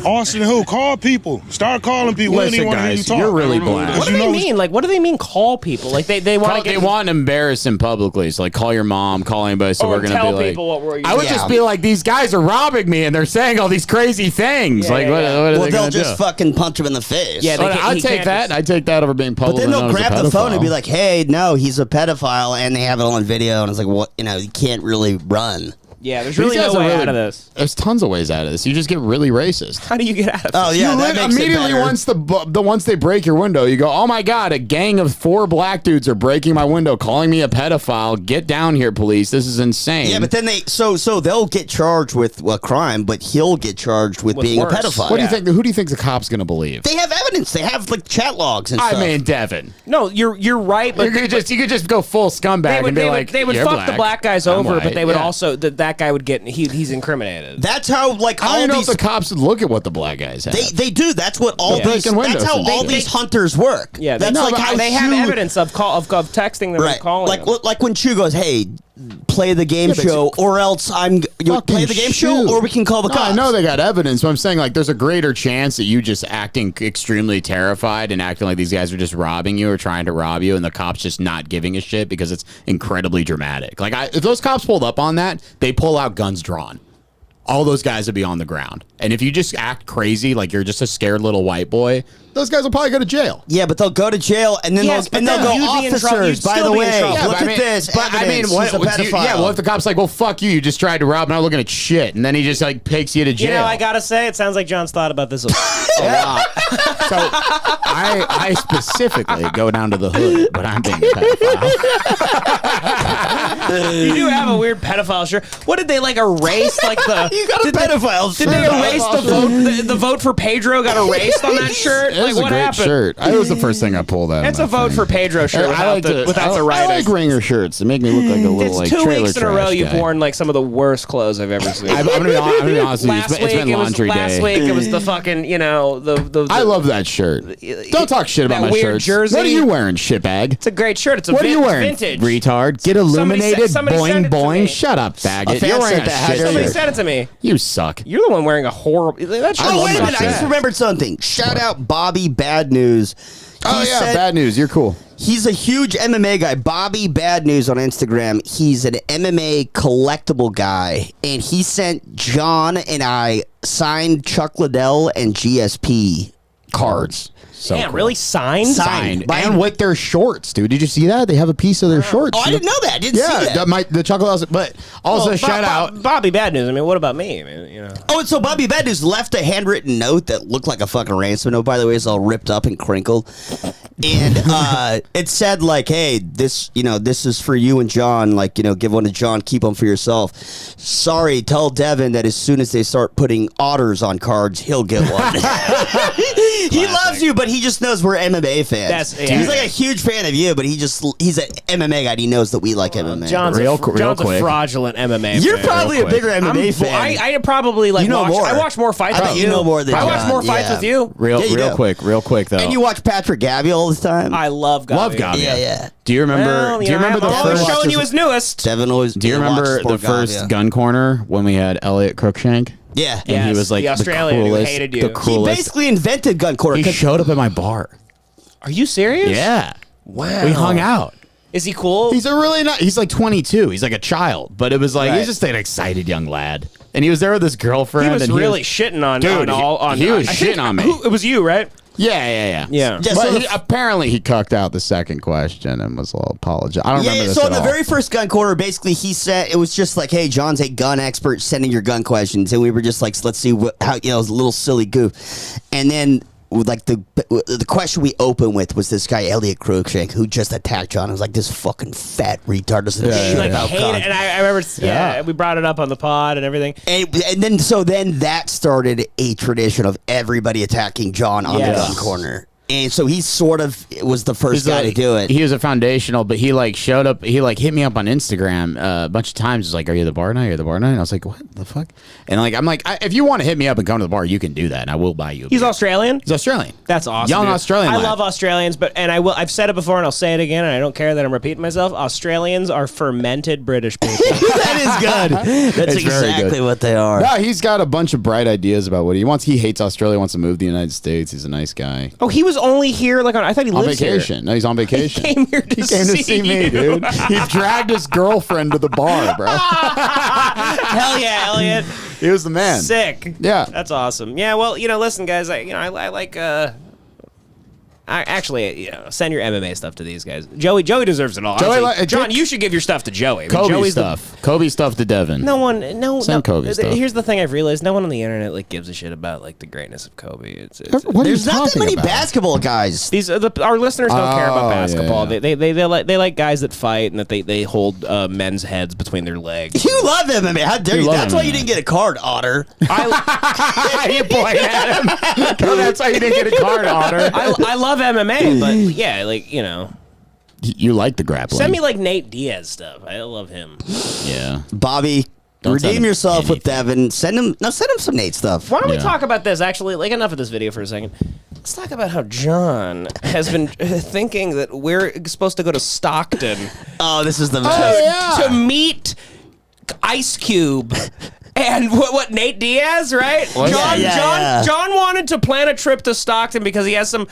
Austin who? Call people. Start calling people. We don't Listen, even want to hear you guys, talk. you're really black. What do they mean? Like, what do they mean? Call people? Like they want to They want to embarrass him publicly. So like, call your mom, call anybody. So Or we're gonna tell be like, people what we're I would Yeah. just be like, these guys are robbing me, and they're saying all these crazy things. Yeah, like, yeah, what, yeah. what are Well, they they'll gonna just do? fucking punch him in the face. Yeah, But he I'd take can't that. just- I'd take that over being But public. then they'll known as a grab the phone and pedophile. be like, hey, no, he's a pedophile, and they have it on video, and it's like, what? You know, you can't really run. Yeah, there's These really guys no are way really- out of this. There's tons of ways out of this. You just get really racist. How do you get out of this? Oh, yeah, You that makes it immediately better. once they break your window, you go, oh my god, a gang of 4 black dudes are breaking my window, calling me a pedophile. Get down here, police. This is insane. Yeah, but then so they'll get charged with a crime, but he'll get charged with being worse. a pedophile. what do you think? Who do you think the cop's gonna believe? They have evidence. They have like chat logs and I stuff. mean, Devin. No, you're right, but You could just go full scumbag and be like, they would "You're fuck the black guys I'm over, white." but they would Yeah. also that guy would get he's incriminated. That's how like I all don't know these if the cops would look at what the black guys have. they do. That's what all Yeah. these. Breaking windows That's how and all shit. these hunters work. Yeah, that's no, like but how they have Chew- evidence of texting them Right, and calling like them. like when Chew goes, "Hey, play the game show, or else you play the game show, or we can call the No, cops." I know they got evidence, but I'm saying like there's a greater chance that you just acting extremely terrified and acting like these guys are just robbing you or trying to rob you, and the cops just not giving a shit because it's incredibly dramatic. Like if those cops pulled up on that, they pull out guns drawn. All those guys would be on the ground. And if you just act crazy, like you're just a scared little white boy, those guys will probably go to jail. Yeah, but they'll go to jail and then Yes, but they'll then go, you'd be in trouble. You'd officers, by still the be in way, trouble. Yeah, look but at this evidence. what, He's a pedophile. yeah, well, if the cop's like, well, fuck you, you just tried to rob, I'm not looking at shit, and then he just like takes you to jail. You know, I gotta say, it sounds like John's thought about this a lot. So I specifically go down to the hood when I'm being a pedophile. You do have a weird pedophile shirt. What did they like erase? Like the You got a pedophile Did they erase the vote? The vote for Pedro got erased on that shirt. It was Like a what great happened? shirt. That was the first thing I pulled out. It's of a that vote thing. for Pedro shirt without the I writing. like ringer shirts. They make me look like a little It's like 2 trailer weeks in a row trash you've guy. worn like some of the worst clothes I've ever seen. I'm gonna be honest with you. Last It's week been it was laundry last day. week it was the fucking the I love that shirt. Don't talk shit about that my weird shirts. jersey. What are you wearing, shitbag? It's a great shirt. It's a What are you wearing, vintage. retard? Get illuminated, Somebody boing sent it to boing. me. Shut up, faggot. fan You're wearing sent a that. shit Somebody shirt. said it to me. You suck. You're the one wearing a horrible. That shirt Oh, love wait a that minute. I just shirt. remembered something. Shout out Bobby Bad News. Oh He yeah, said- bad news. You're cool. He's a huge MMA guy. Bobby Bad News on Instagram. He's an MMA collectible guy. And he sent John and I signed Chuck Liddell and GSP cards. So Damn, cool. really signed? Signed. By- and with their shorts, dude. Did you see that? They have a piece of their shorts. Oh, I didn't know that. I didn't see that. Yeah, the chocolate house. But also Well, shout out. Bobby Bad News. I mean, what about me? I mean, you know. Oh, and so Bobby Bad News left a handwritten note that looked like a fucking ransom note, by the way. It's all ripped up and crinkled. And it said, like, hey, this is for you and John. Like, give one to John, keep one for yourself. Sorry, tell Devin that as soon as they start putting otters on cards, he'll get one. He loves you, but he just knows we're MMA fans. He's like a huge fan of you, but he's an MMA guy. And he knows that we like MMA. John's a fraudulent MMA You're fan. probably a bigger MMA fan. I probably like know more. I watch more fights I than bet you. you know more than I watch John, more fights yeah. with you. Real do. quick though. And you watch Patrick Gavi all the time. I love Gavi. Love Gavi. Yeah. Do you remember? Well, do you remember the I'm always first? showing you his newest. Devin always. Do you remember the first gun corner when we had Elliot Cruikshank? Yeah. And he was like the Australian who hated you. the He cruelest. basically invented gun quarter. He showed up at my bar. Are you serious? Yeah. Wow. We hung out. Is he cool? He's a really not. He's like 22. He's like a child, but it was like he's just an excited young lad, and he was there with his girlfriend. He was and really shitting on dude. He was shitting on me. It was you, right? Yeah. Yeah. Yeah, But so apparently he cucked out the second question and was a little apologetic. I don't remember this so at in the all. very first gun quarter, basically he said it was just like, "Hey, John's a gun expert. Send in your gun questions," and we were just like, "Let's see how it was a little silly goof," and then. Like the question we opened with was this guy Elliot Cruikshank who just attacked John. I was like, this fucking fat retard doesn't shit Like about hate guns. it, and I remember, we brought it up on the pod and everything. And then that started a tradition of everybody attacking John on the gun corner. And so he sort of was the first guy to do it. He was a foundational, but he like showed up. He like hit me up on Instagram a bunch of times. He's like, "Are you the bar night? Are you the bar night?" And I was like, "What the fuck?" And like, I'm like, if you want to hit me up and come to the bar, you can do that, and I will buy you. He's Australian. He's Australian. That's awesome. Young dude. Australian I lad. love Australians, I've said it before and I'll say it again, and I don't care that I'm repeating myself. Australians are fermented British people. That is good. That's It's very exactly good. what they are. No, he's got a bunch of bright ideas about what he wants. He hates Australia. Wants to move to the United States. He's a nice guy. Oh, he was only here like I thought he On lives vacation. here. No, he's on vacation. He came here to He came to see me, you. dude. He dragged his girlfriend to the bar, bro. Hell yeah, Elliot. He was the man. Sick. Yeah. That's awesome. Yeah, well, listen, guys, I like actually, send your MMA stuff to these guys. Joey deserves it all. Honestly, John, you should give your stuff to Joey. Kobe stuff. Kobe stuff to Devin. Send Kobe stuff. Here's the thing I've realized: no one on the internet gives a shit about the greatness of Kobe. What There's not that many basketball guys. Our listeners don't care about basketball. Yeah. They like guys that fight and that they hold men's heads between their legs. You love MMA. How dare you? love That's why you MMA. didn't get a card, Otter. You point at him. No, that's why you didn't get a card, Otter. I love MMA, but yeah, You like the grappling. send me Nate Diaz stuff. I love him. Yeah. Bobby, Don't send redeem him yourself with anything. Devin. Send him some Nate stuff. Why don't we Yeah. talk about this? Actually, enough of this video for a second. Let's talk about how John has been thinking that we're supposed to go to Stockton Oh, this is the to meet Ice Cube. And what Nate Diaz, right? John wanted to plan a trip to Stockton because he has some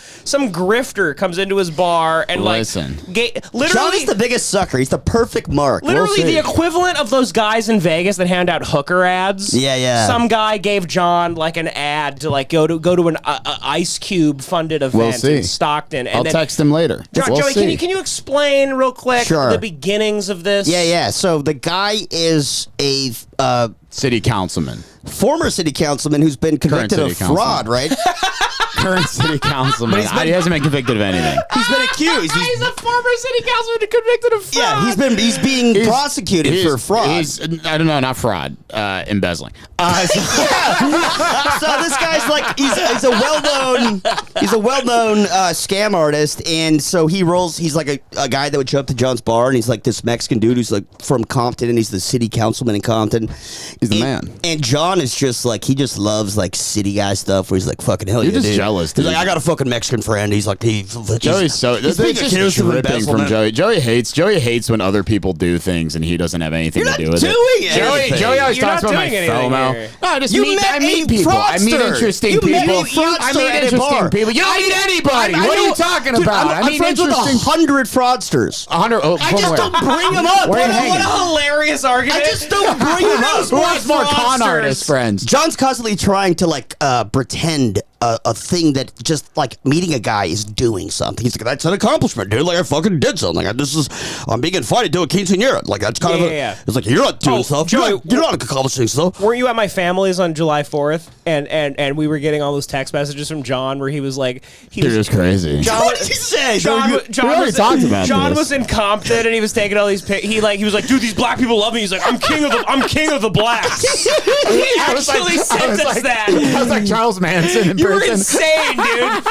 grifter comes into his bar and Listen. literally John is the biggest sucker. He's the perfect mark. literally the equivalent of those guys in Vegas that hand out hooker ads. Yeah. Some guy gave John an ad to go to an Ice Cube funded event see. in Stockton. And I'll then, text him later. We'll Joey, see. can you explain real quick Sure. the beginnings of this? Yeah. So the guy is a City councilman. former city councilman who's been convicted of city councilman. fraud, right? Current city councilman. He hasn't been convicted of anything. He's been accused. He's a former city councilman convicted of fraud. Yeah, he's being prosecuted for fraud. I don't know, not fraud. Embezzling. So this guy's he's a well-known scam artist, and so he's like a guy that would show up to John's bar, and he's like this Mexican dude who's from Compton, and he's the city councilman in Compton. He's the man. And John is just he just loves city guy stuff where he's like, fucking hell You're yeah, just dude. jealous, He's dude. like, I got a fucking Mexican friend. He's like, Joey's so he's they're being just accused of dripping from embezzlement. Joey. Joey hates when other people do things and he doesn't have anything You're to do not with doing it. anything. Joey always You're talks not about my doing anything FOMO. here. No, I just You meet. met I meet a people. I meet fraudster. interesting You met people. a fraudster I meet at a interesting bar. people. You don't meet anybody. I What are know- you talking Dude, about? I'm I mean, friends with interesting. 100 fraudsters. 100. I just don't bring them up. Where are you What hanging? What a hilarious argument. I just don't bring them up. Who has more con artist friends? John's constantly trying to pretend a thing that just meeting a guy is doing something. He's like, that's an accomplishment, dude. I fucking did something. I'm being invited to a quinceañera. That's kind of Yeah. It's like, you're not doing stuff. Joey, You're not accomplishing stuff. Weren't you at my family's on July 4th? And we were getting all those text messages from John where he was like, You're just crazy. John, What did he say? John, You- John we already was, talked about John this. was in Compton and he was taking all these pics. He was like, dude, these black people love me. He's like, I'm king of the blacks. He actually sent us that. I was like Charles Manson in You were person. insane, dude.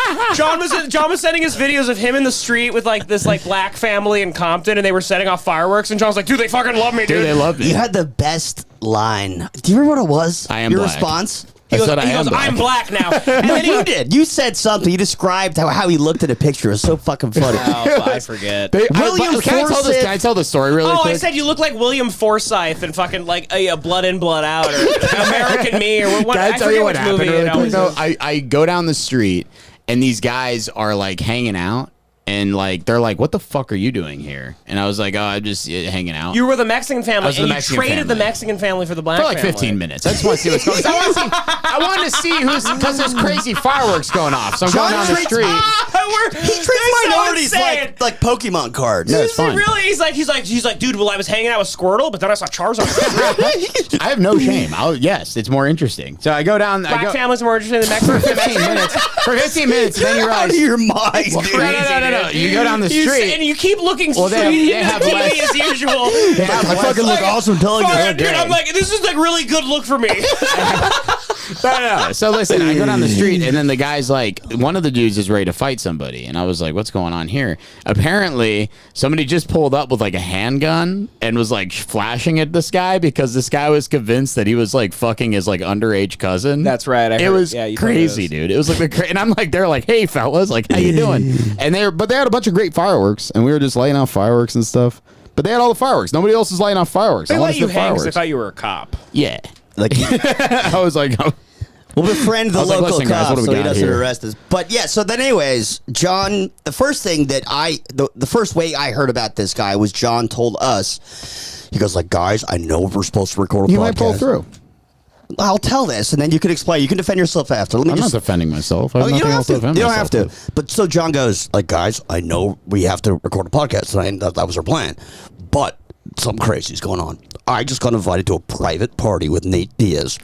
John was sending us videos of him in the street with this black family in Compton, and they were setting off fireworks. And John's like, "Dude, they fucking love me, dude." Dude, they love me. You had the best line. Do you remember what it was? I am Your black. response? He goes, I am black. I'm black now. And No, then you did. You said something. You described how he looked at a picture. It was so fucking funny. Oh, I forget. William Can I tell the story really quick? I said you look like William Forsythe and fucking like a Blood In, Blood Out or American Me or what. Can I tell you what happened movie really it quick? always No, is. I go down the street and these guys are like hanging out. And like they're like, "What the fuck are you doing here?" And I was like, "Oh, I'm just hanging out." You were the Mexican family, I was the and Mexican you traded the family. Mexican family for the black for like family. 15 minutes. I just want to see what's going on. I wanted to see who's because there's crazy fireworks going off. So I'm going down the street. He treats minorities like Pokemon cards. No, it's fine. Really? He's like, dude. Well, I was hanging out with Squirtle, but then I saw Charizard. I have no shame. Yes, it's more interesting. So I go down. Black families more interested in Mexican for 15 minutes. For 15 minutes, then you You're out realize. of your mind, dude. No. You go down the street. And you keep looking Well, straight they into have the less- TV as usual. I fucking look awesome telling you. Fuck, dude, I'm like, this is like really good look for me. No. So listen, I go down the street, and then the guy's like, one of the dudes is ready to fight somebody, and I was like, "What's going on here?" Apparently, somebody just pulled up with like a handgun and was like flashing at this guy because this guy was convinced that he was like fucking his like underage cousin. That's right. It was crazy, dude. It was like and I'm like, they're like, "Hey, fellas, like, how you doing?" And they had a bunch of great fireworks, and we were just lighting off fireworks and stuff. But they had all the fireworks. Nobody else was lighting off fireworks. They I let wanted to you see hang because fireworks. they thought you were a cop. Yeah. Like, I was like, we'll befriend the I was like, local "Listen, guys, cop what do we so he got doesn't here?" arrest us. But yeah, so then anyways, John, the first thing that the first way I heard about this guy was John told us, he goes like, "Guys, I know we're supposed to record a podcast. you might pull through. I'll tell this, and then you can explain. You can defend yourself after. Let me I'm just not defending myself. I have you nothing don't have else to. to defend You don't have myself to. with. But so John goes, like, guys, I know we have to record a podcast tonight. That was our plan. But something crazy is going on. I just got invited to a private party with Nate Diaz.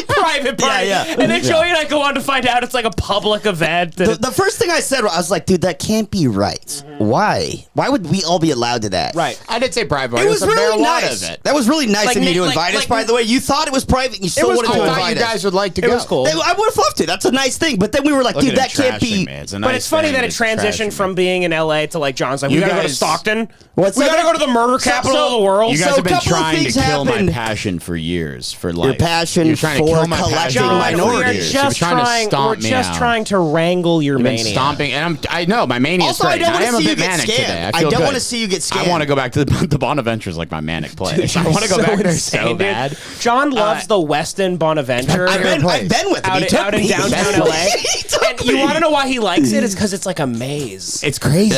Private party. Yeah. And then Joey and I go on to find out it's like a public event. The first thing I said, I was like, dude, that can't be right. Mm-hmm. Why? Why would we all be allowed to that? Right. I did say private. It was a really lot nice. of it. That was really nice Like of you Nate- to like- invite us, like- by the way. You thought it was private and you still was wanted cool. to I thought invite you us. guys would like to It go. was cool. I would have loved to. That's a nice thing. But then we were like, Look dude, at that him can't be. trashing me. It's a But nice it's funny thing, that it it's transitioned trashing from me. being in LA to like John's like, we You gotta go to guys- Stockton. What's We that? gotta go to the murder capital of the world. You guys So have been a couple of trying to things kill my happened. passion for years, for life. Your passion You're trying to for kill my collecting passion for John, life we for are years. You've been just trying to trying. We're stomp me just out. trying to wrangle your You've been mania. stomping, and I know my mania is Also, I great. don't want am to a see you bit get manic today. scammed. I I feel don't good. want to see you get scammed. I want to go back to the Bonaventure's like my manic place. I want to go So back there insane, so dude. bad. John loves the Westin Bonaventure. I've been with him. out, He took out in me. downtown LA. He took And you me. want to know why he likes it? It's because it's like a maze. It's crazy.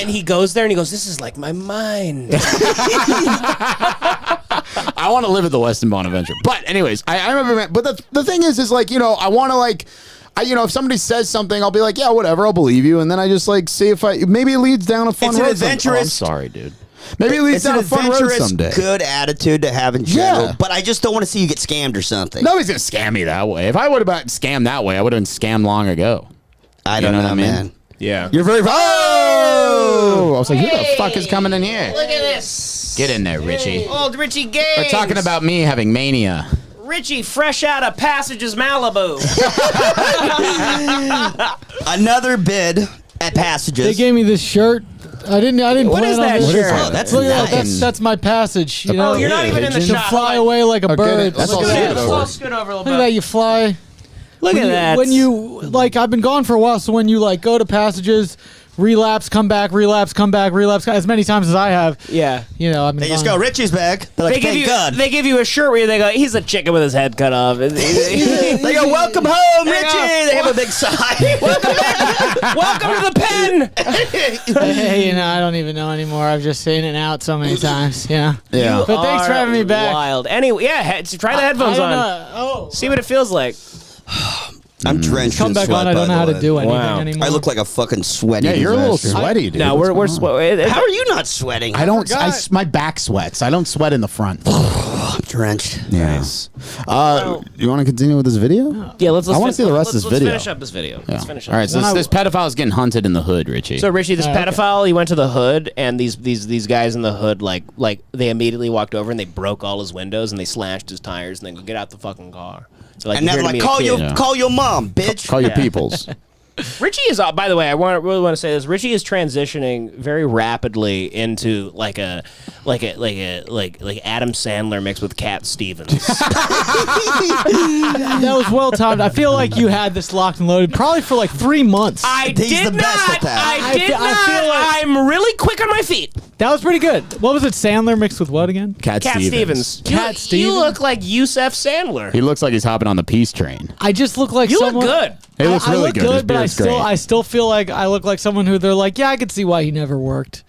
And he goes there and he goes, "This is like my mind." I want to live at the Westin Bonaventure. But anyways, I remember. But the thing is like, you know, I want to like. If somebody says something, I'll be like, yeah, whatever, I'll believe you, and then I just like see if maybe it leads down a fun It's an road. adventurous- I'm sorry, dude. Maybe it leads It's down an a fun road adventurous, someday. good attitude to have in general, Yeah. but I just don't want to see you get scammed or something. Nobody's gonna scam me that way. If I would have been scammed that way, I would have been scammed long ago. I don't know know, what I mean? man. Yeah. You're very. Oh! I was like, who the fuck is coming in here? Look at this. Get in there, Richie. Old Richie Gaines. We're talking about me having mania. Richie, fresh out of Passages, Malibu. Another bid at Passages. They gave me this shirt. I didn't What plan is on that this. shirt? Oh, that's Look at nice. that. That's my passage. You know, Oh, you're not even in the to shot. fly Hold on. away like a bird. That's Look all at shit that. over. I'll scoot over a little Look at that. You fly. Look at that. When you like, I've been gone for a while. So when you like go to Passages, relapse, come back, relapse, come back, relapse, as many times as I have. Yeah. You know, I've been They just gone. go, Richie's back. They're like, They give thank you God. they give you a shirt where they go, he's a chicken with his head cut off. They go, welcome home, There you Richie. go. They have a big sign. Welcome to the pen. Hey, you know, I don't even know anymore. I've just seen it out so many times. Yeah. Yeah. But thanks for having me back. Wild. Anyway, yeah, try the headphones I on. don't know. Oh. See what it feels like. I'm drenched Come in back sweat, on. I don't by know how the to way. do anything Wow. anymore. I look like a fucking sweaty Yeah, you're a little disaster. sweaty, dude. No, What's we're going on? How are you not sweating? I don't. forgot. My back sweats. I don't sweat in the front. I'm drenched. Yes. You want to continue with this video? Yeah, let's I wanna see the rest of this let's video. finish up this video. Let's finish up. All right. So this pedophile is getting hunted in the hood, Richie. So Richie, this Okay. pedophile, he went to the hood, and these guys in the hood, like they immediately walked over and they broke all his windows and they slashed his tires and they go, get out the fucking car. So like, And you're they're here to like, meet a kid. call your mom, bitch. call your peoples. Richie is, by the way, I really want to say this. Richie is transitioning very rapidly into like Adam Sandler mixed with Cat Stevens. That was well timed. I feel like you had this locked and loaded probably for like 3 months. I did not. I'm really quick on my feet. That was pretty good. What was it? Sandler mixed with what again? Cat Stevens. Cat Stevens. You look like Yusef Sandler. He looks like he's hopping on the peace train. I just look like You someone. look good. He looks I really look good. His but beard's great. I still feel like I look like someone who they're like, yeah, I could see why he never worked.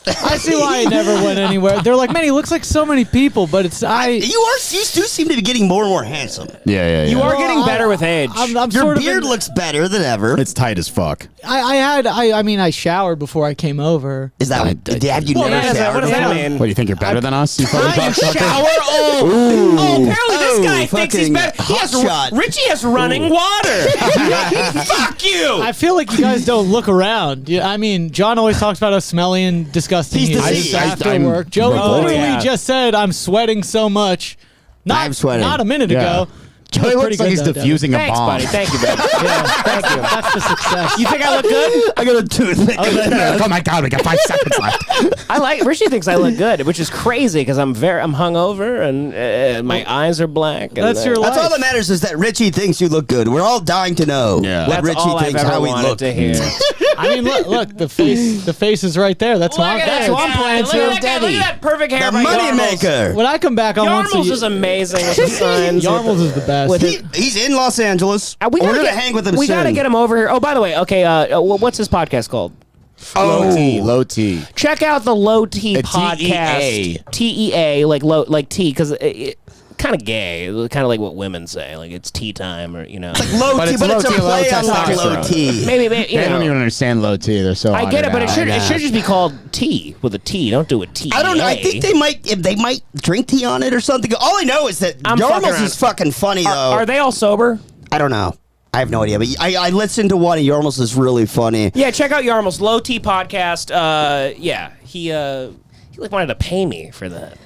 I see why he never went anywhere. They're like, man, he looks like so many people, but it's You do seem to be getting more and more handsome. Yeah. You are getting better with age. I'm Your sort of beard looks better than ever. It's tight as fuck. I showered before I came over. Is that have you Well, never what showered? does that before? mean? What do you think? You're better than us? You fucking I cocksucker? shower. Oh, apparently this guy thinks he's fucking better. hotshot. Richie has running water. Fuck you. I feel like you guys don't look around. I mean, John always talks about how smelly and disgusting He's he is diseased. after I'm work. Joey revolting. literally just said, I'm sweating so much. I'm sweating. Not a minute Yeah. ago. Joey looks like he's though, defusing a Thanks, bomb. buddy. Thank you, buddy. Yeah, thank you. That's the success. You think I look good? I got a tooth. Oh my god, we got 5 seconds left. Richie thinks I look good, which is crazy because I'm hungover and my eyes are black. And That's your life. That's all that matters is that Richie thinks you look good. We're all dying to know Yeah. what That's Richie all I've thinks ever how he wanted looks. to hear. I mean, look, the face is right there. That's what I'm playing Look at to. that guy. Look at that perfect hair. The by money Yarmulke. maker. When I come back, I want to Yarmulke see. is amazing with the signs. Yarmulke is the best. With He's in Los Angeles. We We're gotta gonna get- hang with him We soon. gotta get him over here. Oh, by the way, okay. What's his podcast called? Low T. Check out the Low T A podcast. TEA, like low, like T, because it kind of gay, kind of like what women say, like it's tea time, or you know. Low But T, it's but low it's a T, low play on like testosterone. low T. maybe you They know. don't even understand low T. They're so. I get it, but it underground. should just be called tea with a T. Don't do a T. I don't know. I think they might drink tea on it or something. All I know is that I'm fucking Yarmulke around. is fucking funny though. Are they all sober? I don't know. I have no idea, but I listened to one of Yarmulke's is really funny. Yeah, check out Yarmulke's Low T podcast. Yeah, he like wanted to pay me for that.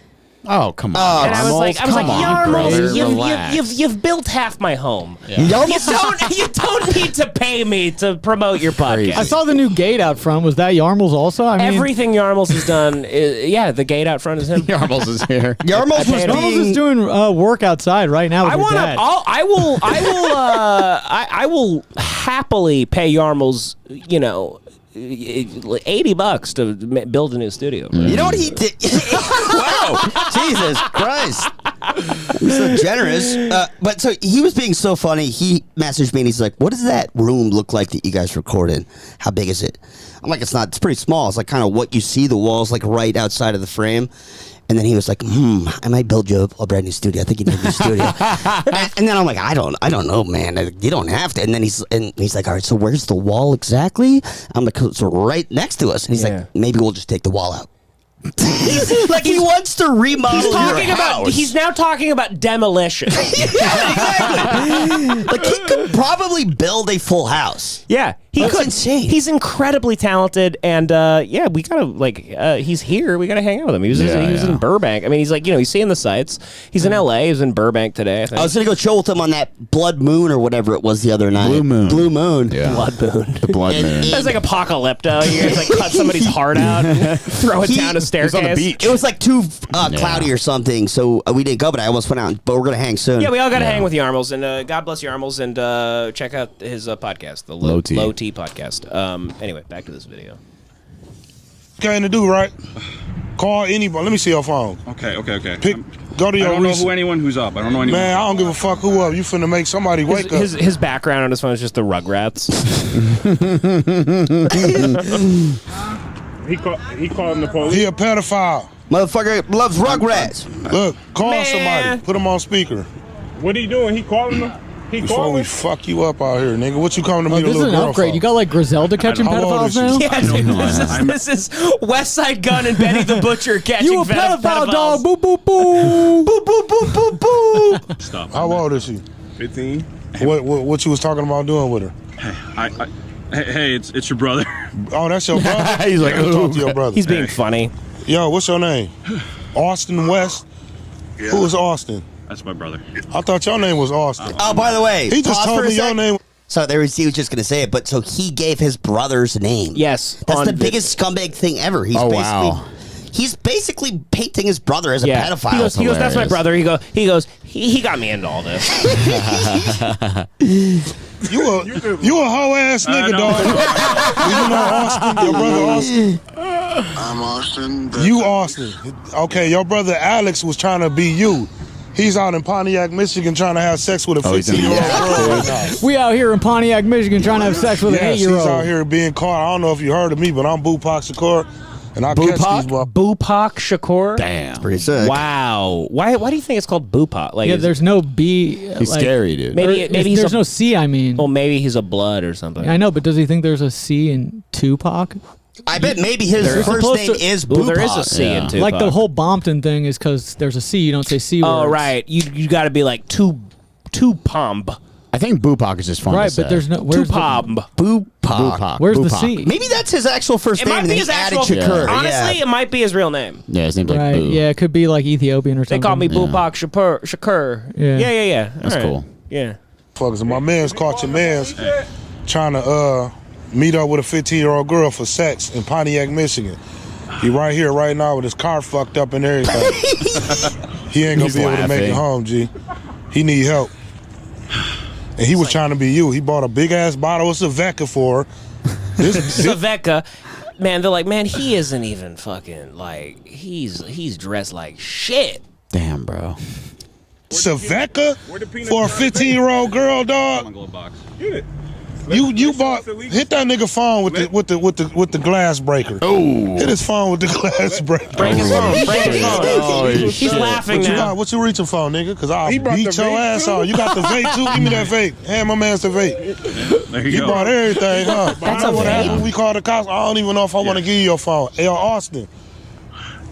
Oh come on. And I was like, Come on, Yarmulke, brother, relax. you've built half my home. Yarmulke You don't need to pay me to promote your podcast. I saw the new gate out front. Was that Yarmulke's also? I mean, Everything Yarmulke has done, the gate out front is him. Yarmulke is here. Yarmulke was Yarmulke is being doing work outside right now with I your want dad. to. I will happily pay Yarmulke's, $80 to build a new studio. You know what he did? Wow, Jesus Christ! He's so generous. But so he was being so funny. He messaged me and he's like, "What does that room look like that you guys recorded? How big is it?" I'm like, "It's not. It's pretty small. It's like kind of what you see. The walls like right outside of the frame." And then he was like, I might build you a brand new studio. I think you need a new studio. and then I'm like, I don't know, man. You don't have to. And then he's like, all right, so where's the wall exactly? I'm like, it's right next to us. And he's like, maybe we'll just take the wall out. Like he wants to remodel your house. He's now talking about demolition. Yeah, exactly. Like he could probably build a full house. Yeah, he That's could. insane. He's incredibly talented, and we gotta he's here. We gotta hang out with him. He was in Burbank. I mean, he's like, he's seeing the sights. He's in LA. He was in Burbank today. I think. I was gonna go chill with him on that blood moon or whatever it was the other night. Blue moon. Blue moon. Yeah. Blood moon. The blood moon. It was like apocalypto. You guys like cut somebody's heart out, and throw it down a staircase. was on the beach. It was like too cloudy or something, so we didn't go. But I almost went out. But we're gonna hang soon. Yeah, we all got to hang with Yarmulke, and God bless Yarmulke, and check out his podcast, the Low T podcast. Anyway, back to this video. Got to do, right? Call anybody. Let me see your phone. Okay. Go to I your don't know recent. who anyone who's up. I don't know anyone. Man, I don't give a fuck who up. You finna make somebody wake up. His background on his phone is just the Rugrats. He calling the police. He a pedophile. Motherfucker loves Rugrats. Look, call Man. somebody. Put him on speaker. What he doing? He calling them? He Before we calling? fuck you up out here, nigga. What you coming to meet a This is little an girl upgrade. for? You got like Griselda catching How old is pedophiles she? now? Yeah, dude, this is West Side Gun and Benny the Butcher catching You a pedophile dog. pedophiles. Boop, boop, boop. Boop boop boop boop boop. Stop. How old is she? 15. What you was talking about doing with her? Hey, it's your brother. Oh, that's your brother? He's like, Talk to your brother. He's being funny. Yo, what's your name? Austin West? Yeah. Who is Austin? That's my brother. I thought your name was Austin. Oh, by the way, He just pause told for a me your sec. name. So he was just going to say it, but so he gave his brother's name. Yes. That's the biggest scumbag thing ever. He's basically painting his brother as a pedophile. He goes, that's my brother. He goes, he got me into all this. You a hoe ass nigga, dog. You know Austin, your brother Austin? I'm Austin. You Austin. Okay, your brother Alex was trying to be you. He's out in Pontiac, Michigan trying to have sex with a 15-year-old girl right now. We out here in Pontiac, Michigan trying to have sex with an 8-year-old. He's out here being caught. I don't know if you heard of me, but I'm Bupak Shakur. And I catch these Bupak Shakur? Damn. Pretty sick. Wow. Why do you think it's called Bupak? Like, there's no B. He's scary, dude. Maybe there's no C, I mean. Well, maybe he's a blood or something. I know, but does he think there's a C in Tupac? I bet maybe his first name is Bupak. Well, there is a C in Tupac. Like the whole Bompton thing is because there's a C. You don't say C words. Oh, right. You got to be like Tupomb. I think Bupak is just fun Right, to say. but there's no... Where's Tupomb. Bupak. Where's the Bupak. C? Maybe that's his actual first It name. might And be then his he added actual... Shakur. Honestly, it might be his real name. Yeah, his name's like Right, Boo. yeah, it could be like Ethiopian or something. They call me Bupak Shakur. Yeah. That's cool. Yeah. Fuckers, and my man's caught your man's trying to meet up with a 15-year-old girl for sex in Pontiac, Michigan. He right here, right now, with his car fucked up and everything. He ain't gonna He's be able to make it laughing. home, G. He need help. And he was trying to be you. He bought a big-ass bottle of Savecca for her. Savecca. Man, they're like, man, he isn't even fucking, like, he's dressed like shit. Damn, bro. Savecca for a 15-year-old girl, dog. glove box. Get it. You bought hit that nigga phone with the glass breaker. Oh, Hit his phone with the glass breaker. Break his phone. He's laughing now. What you reaching for, nigga? Cause I'll He brought beat the your vape, ass too? on. You got the vape too? Give me that vape. Hand my man's the vape. There you He go. bought everything, huh? That's a what vape? happened? We called the cops. I don't even know if I want to give you your phone. Hey, Austin,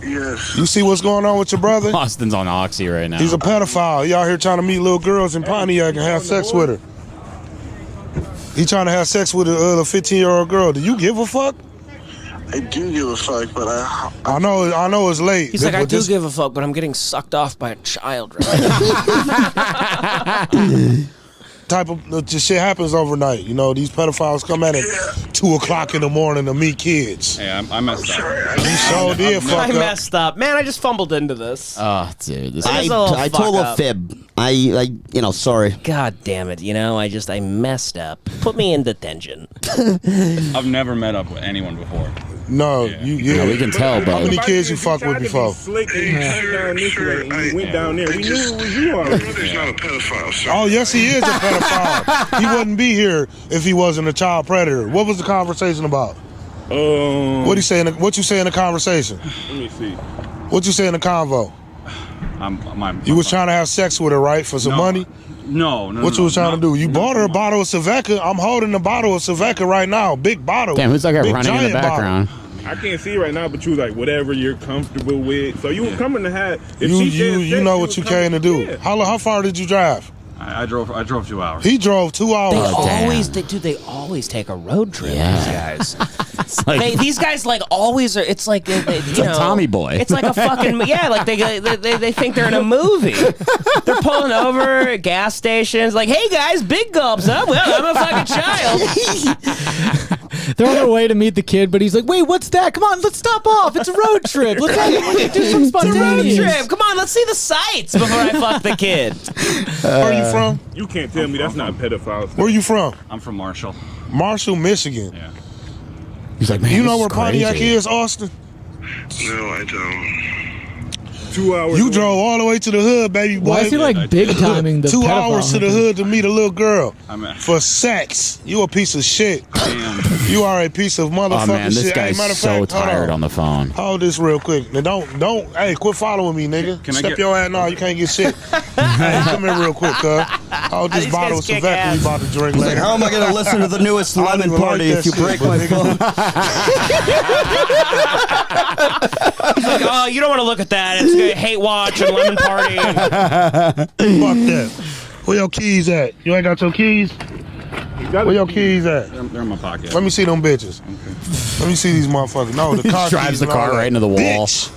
Yes. you see what's going on with your brother? Austin's on Oxy right now. He's a pedophile. He out here trying to meet little girls in Pontiac and have sex with her. He trying to have sex with a 15-year-old girl. Do you give a fuck? I do give a fuck, but I know it's late. He's like, I but do this- give a fuck, but I'm getting sucked off by a child right now. type of this shit happens overnight. You know, these pedophiles come at it 2 o'clock in the morning to meet kids. Hey, I messed up. You so did fuck I up. messed up. Man, I just fumbled into this. Oh, dude. This I- is, I told fuck a up. fib. Sorry. God damn it, I messed up. Put me in detention. I've never met up with anyone before. No, yeah, we can tell, How but many kids you fuck with before? Slick and you came down this way and you went down there. We knew it was you already. Brother's not a pedophile, sir. Oh, yes, he is a pedophile. He wouldn't be here if he wasn't a child predator. What was the conversation about? What you say in the conversation? Let me see. What you say in the convo? You was trying to have sex with her, right? For some money? No. What you was trying to do? You bought her a bottle of Savecca. I'm holding the bottle of Savecca right now. Big bottle. damn, who's that guy Big running in the giant bottle. background? I can't see right now, but you was like, whatever you're comfortable with. So you were coming to have. If You she said you sex, know you what was you came to do. coming- Yeah. How far did you drive? I drove 2 hours. He drove 2 hours. They always take a road trip, Yeah. these guys. It's like, These guys like always are. It's like it's like Tommy Boy. It's like a fucking like they think they're in a movie. They're pulling over at gas stations. Like, hey guys, big gulps, huh? Well, I'm a fucking child. They're on their way to meet the kid, but he's like, wait, what's that? Come on, let's stop off. It's a road trip. Let's do some Road spontaneous. trip. Come on, let's see the sights before I fuck the kid. Where you from? You can't tell me that's not pedophile. Where you from? I'm from Marshall. Marshall, Michigan. Yeah. he's like, man, You this know is where Pontiac crazy. is, Austin? No, I don't. 2 hours. You away. drove all the way to the hood, baby boy. Why is he like big timing the 2 pedophile hours to the hunter? hood to meet a little girl I'm a- for sex. You a piece of shit. Damn. You are a piece of motherfucking Oh, man, this shit. guy's Hey, matter of so fact, hold tired on the phone. Hold this real quick. Now don't. Hey, quit following me, nigga. Can I Step get- your ass. No, you can't get shit. Hey, come here real quick, cuz. Hold this These bottle of guys kick Savecca ass. we about to drink Like, later. how am I going to listen to the newest I don't lemon even like party that if you shit, break but my nigga- phone? Like, oh, you don't want to look at that. It's good. Hate watch and lemon party. Fuck that. Where your keys at? You ain't got your keys? Where your keys at? They're in my pocket. Let me see them bitches. Let me see these motherfuckers. No, the car Drives keys the and car all right that. into the wall. Bitch.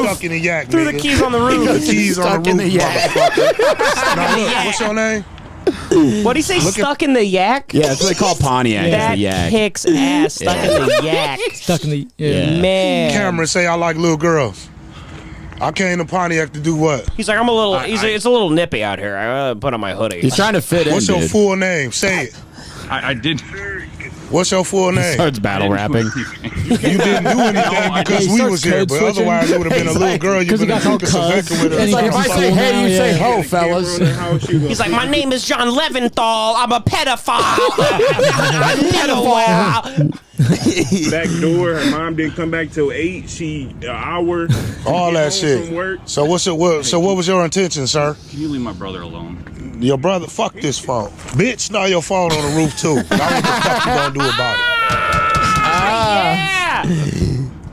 Stuck in the yak, Threw the nigga. keys on the roof. The keys on Stuck the in roof, the yak. motherfucker. Now look, what's your name? What do you say? Stuck in the yak? Yeah, that's what they call Pontiac. is That the yak. kicks ass. Stuck in the yak. Stuck in the Man. Cameron say I like little girls. I came to Pontiac to do what? He's like, I'm a little. It's a little nippy out here. I put on my hoodie. He's trying to fit in. What's your dude. full name? Say it. I did. What's your full name? Starts battle rapping. You didn't do anything because we was here, but otherwise it would have been a little girl. You would have took us with And her. he If I calls say cool hey, now, you say yeah. ho, fellas. He's like, my name is John Leventhal. I'm a pedophile. I'm a pedophile. Back door. Her mom didn't come back till 8. She an hour. All that From shit. work. So what was your intention, sir? Can you leave my brother alone? Your brother, fuck this phone. Bitch, now your phone on the roof too. Now what the fuck you gonna do about it? Yeah.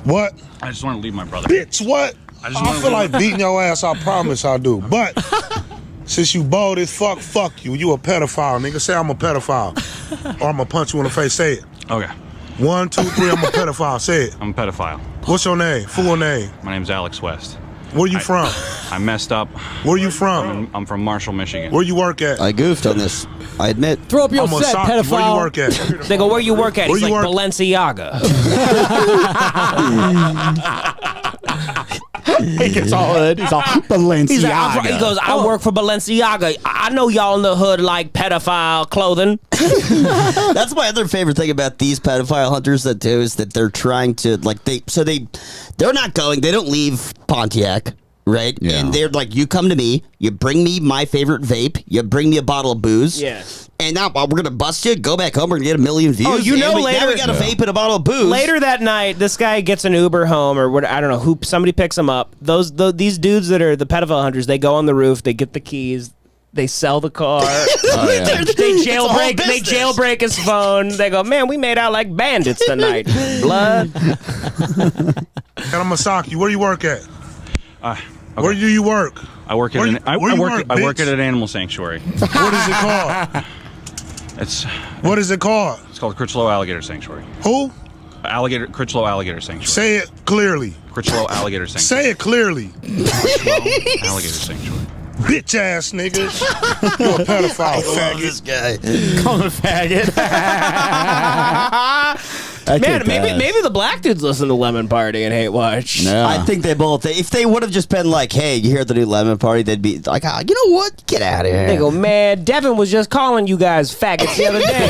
What? I just want to leave my brother. Bitch, what? I just I wanna feel leave- like beating your ass, I promise I do. But since you bold as fuck you. You a pedophile, nigga. Say I'm a pedophile. Or I'm gonna punch you in the face. Say it. Okay. 1, 2, 3, I'm a pedophile. Say it. I'm a pedophile. What's your name? Full name. My name's Alex West. Where you from? I messed up. Where you from? I'm from Marshall, Michigan. Where you work at? I goofed on this. I admit. Throw up your I'm gonna set, sock you. pedophile. Where you work at? They go, where you work at? Where He's you like, work? Balenciaga. He gets all hood. He's all Balenciaga. He's like, he goes, I work for Balenciaga. I know y'all in the hood like pedophile clothing. That's my other favorite thing about these pedophile hunters that do is that they're trying to they're not going. They don't leave Pontiac. Right? Yeah. And they're like, you come to me, you bring me my favorite vape, you bring me a bottle of booze. Yeah. And now we're going to bust you, go back home, we're going to get 1 million views. Oh, you know, and later- now we got a vape and a bottle of booze. Later that night, this guy gets an Uber home, or what? I don't know who. Somebody picks him up. These dudes that are the pedophile hunters, they go on the roof, they get the keys, they sell the car, they jailbreak his phone. They go, man, we made out like bandits tonight. Blood. And I'm gonna sock you. Where you work at? Okay. Where do you work? I work at Where an you- I where you work work, I work bitch? at an animal sanctuary. What is it called? What is it called? It's called Critchlow Alligator Sanctuary. Who? Critchlow Alligator Sanctuary. Say it clearly. Critchlow Alligator Sanctuary. Say it clearly. Critchlow Alligator Sanctuary. Bitch ass niggas. You a pedophile, faggot. This guy. Call him a faggot. Man, maybe the black dudes listen to Lemon Party and Hate Watch. No. I think they both. If they would have just been like, "Hey, you hear the new Lemon Party?" They'd be like, "Ah, you know what? Get out of here." They go, man, Devan was just calling you guys faggots the other day.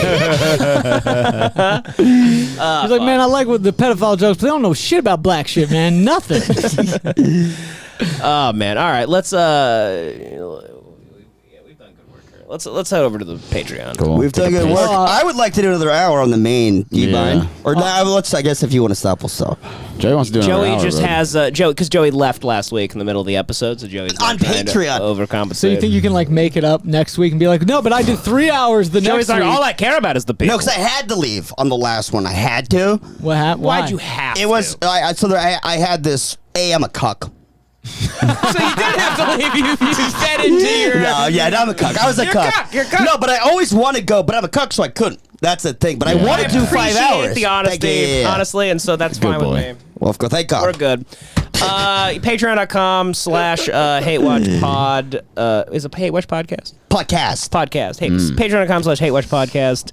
He's like, man, I like what the pedophile jokes, but they don't know shit about black shit, man. Nothing. Oh man, all right, let's we've done good work here. Let's head over to the Patreon. Cool. We've done good work. I would like to do another hour on the main. Do you Yeah. mind? Or now, let's. I guess if you want to stop, we'll stop. Joey wants to do another Joey hour, just bud. has Joey because Joey left last week in the middle of the episode, so Joey's On trying to Patreon. overcompensate. So you think you can like make it up next week and be like, no, but I did 3 hours the Joey's next like, week. all I care about is the people. No, because I had to leave on the last one. I had to. What happened? Why'd you have? It was. to? I had this. Hey, I'm a cuck. So you didn't have to leave. You fed into your. No, yeah, I'm a cuck. I was a You're cuck. cuck, you're cuck. No, but I always wanted to go, but I'm a cuck, so I couldn't. That's the thing. But I wanted to do 5 appreciate hours. the honesty, Yeah. honestly, and so that's Good fine boy. with me. Well, of course, thank God. We're good. Patreon.com/HateWatchPod. Is it Hate Watch Podcast? Podcast. Hey, Patreon.com/HateWatchPodcast.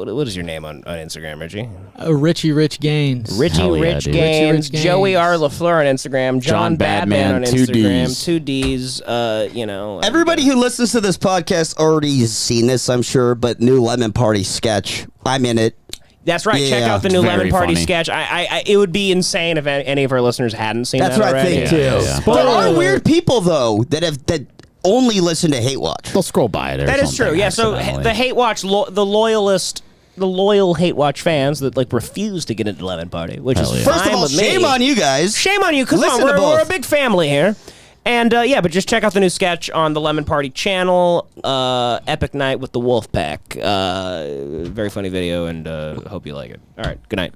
What is your name on Instagram, Richie? Richie Rich Gaines. Richie Hell yeah, Rich dude. Gaines. Richie Rich Gaines. Joey R. LaFleur on Instagram. John Badman on 2 Instagram. Ds. 2 Ds. Everybody who listens to this podcast already has seen this, I'm sure, but new Lemon Party sketch. I'm in it. That's right. Check Yeah. out the new It's Lemon very Party funny. sketch. It would be insane if any of our listeners hadn't seen That's that what I already. think, too. yeah. There are Spoiler. weird people, though, that only listen to Hate Watch. They'll scroll by it. Or That is true. something Yeah. So accidentally. the Hate Watch, the loyal Hate Watch fans that like refuse to get into Lemon Party, which Hell is yeah. fine First of all, with shame me. on you guys. Shame on you, because Listen to we're both. a big family here. And but just check out the new sketch on the Lemon Party channel, Epic Night with the Wolf Pack. Very funny video, and hope you like it. All right, good night.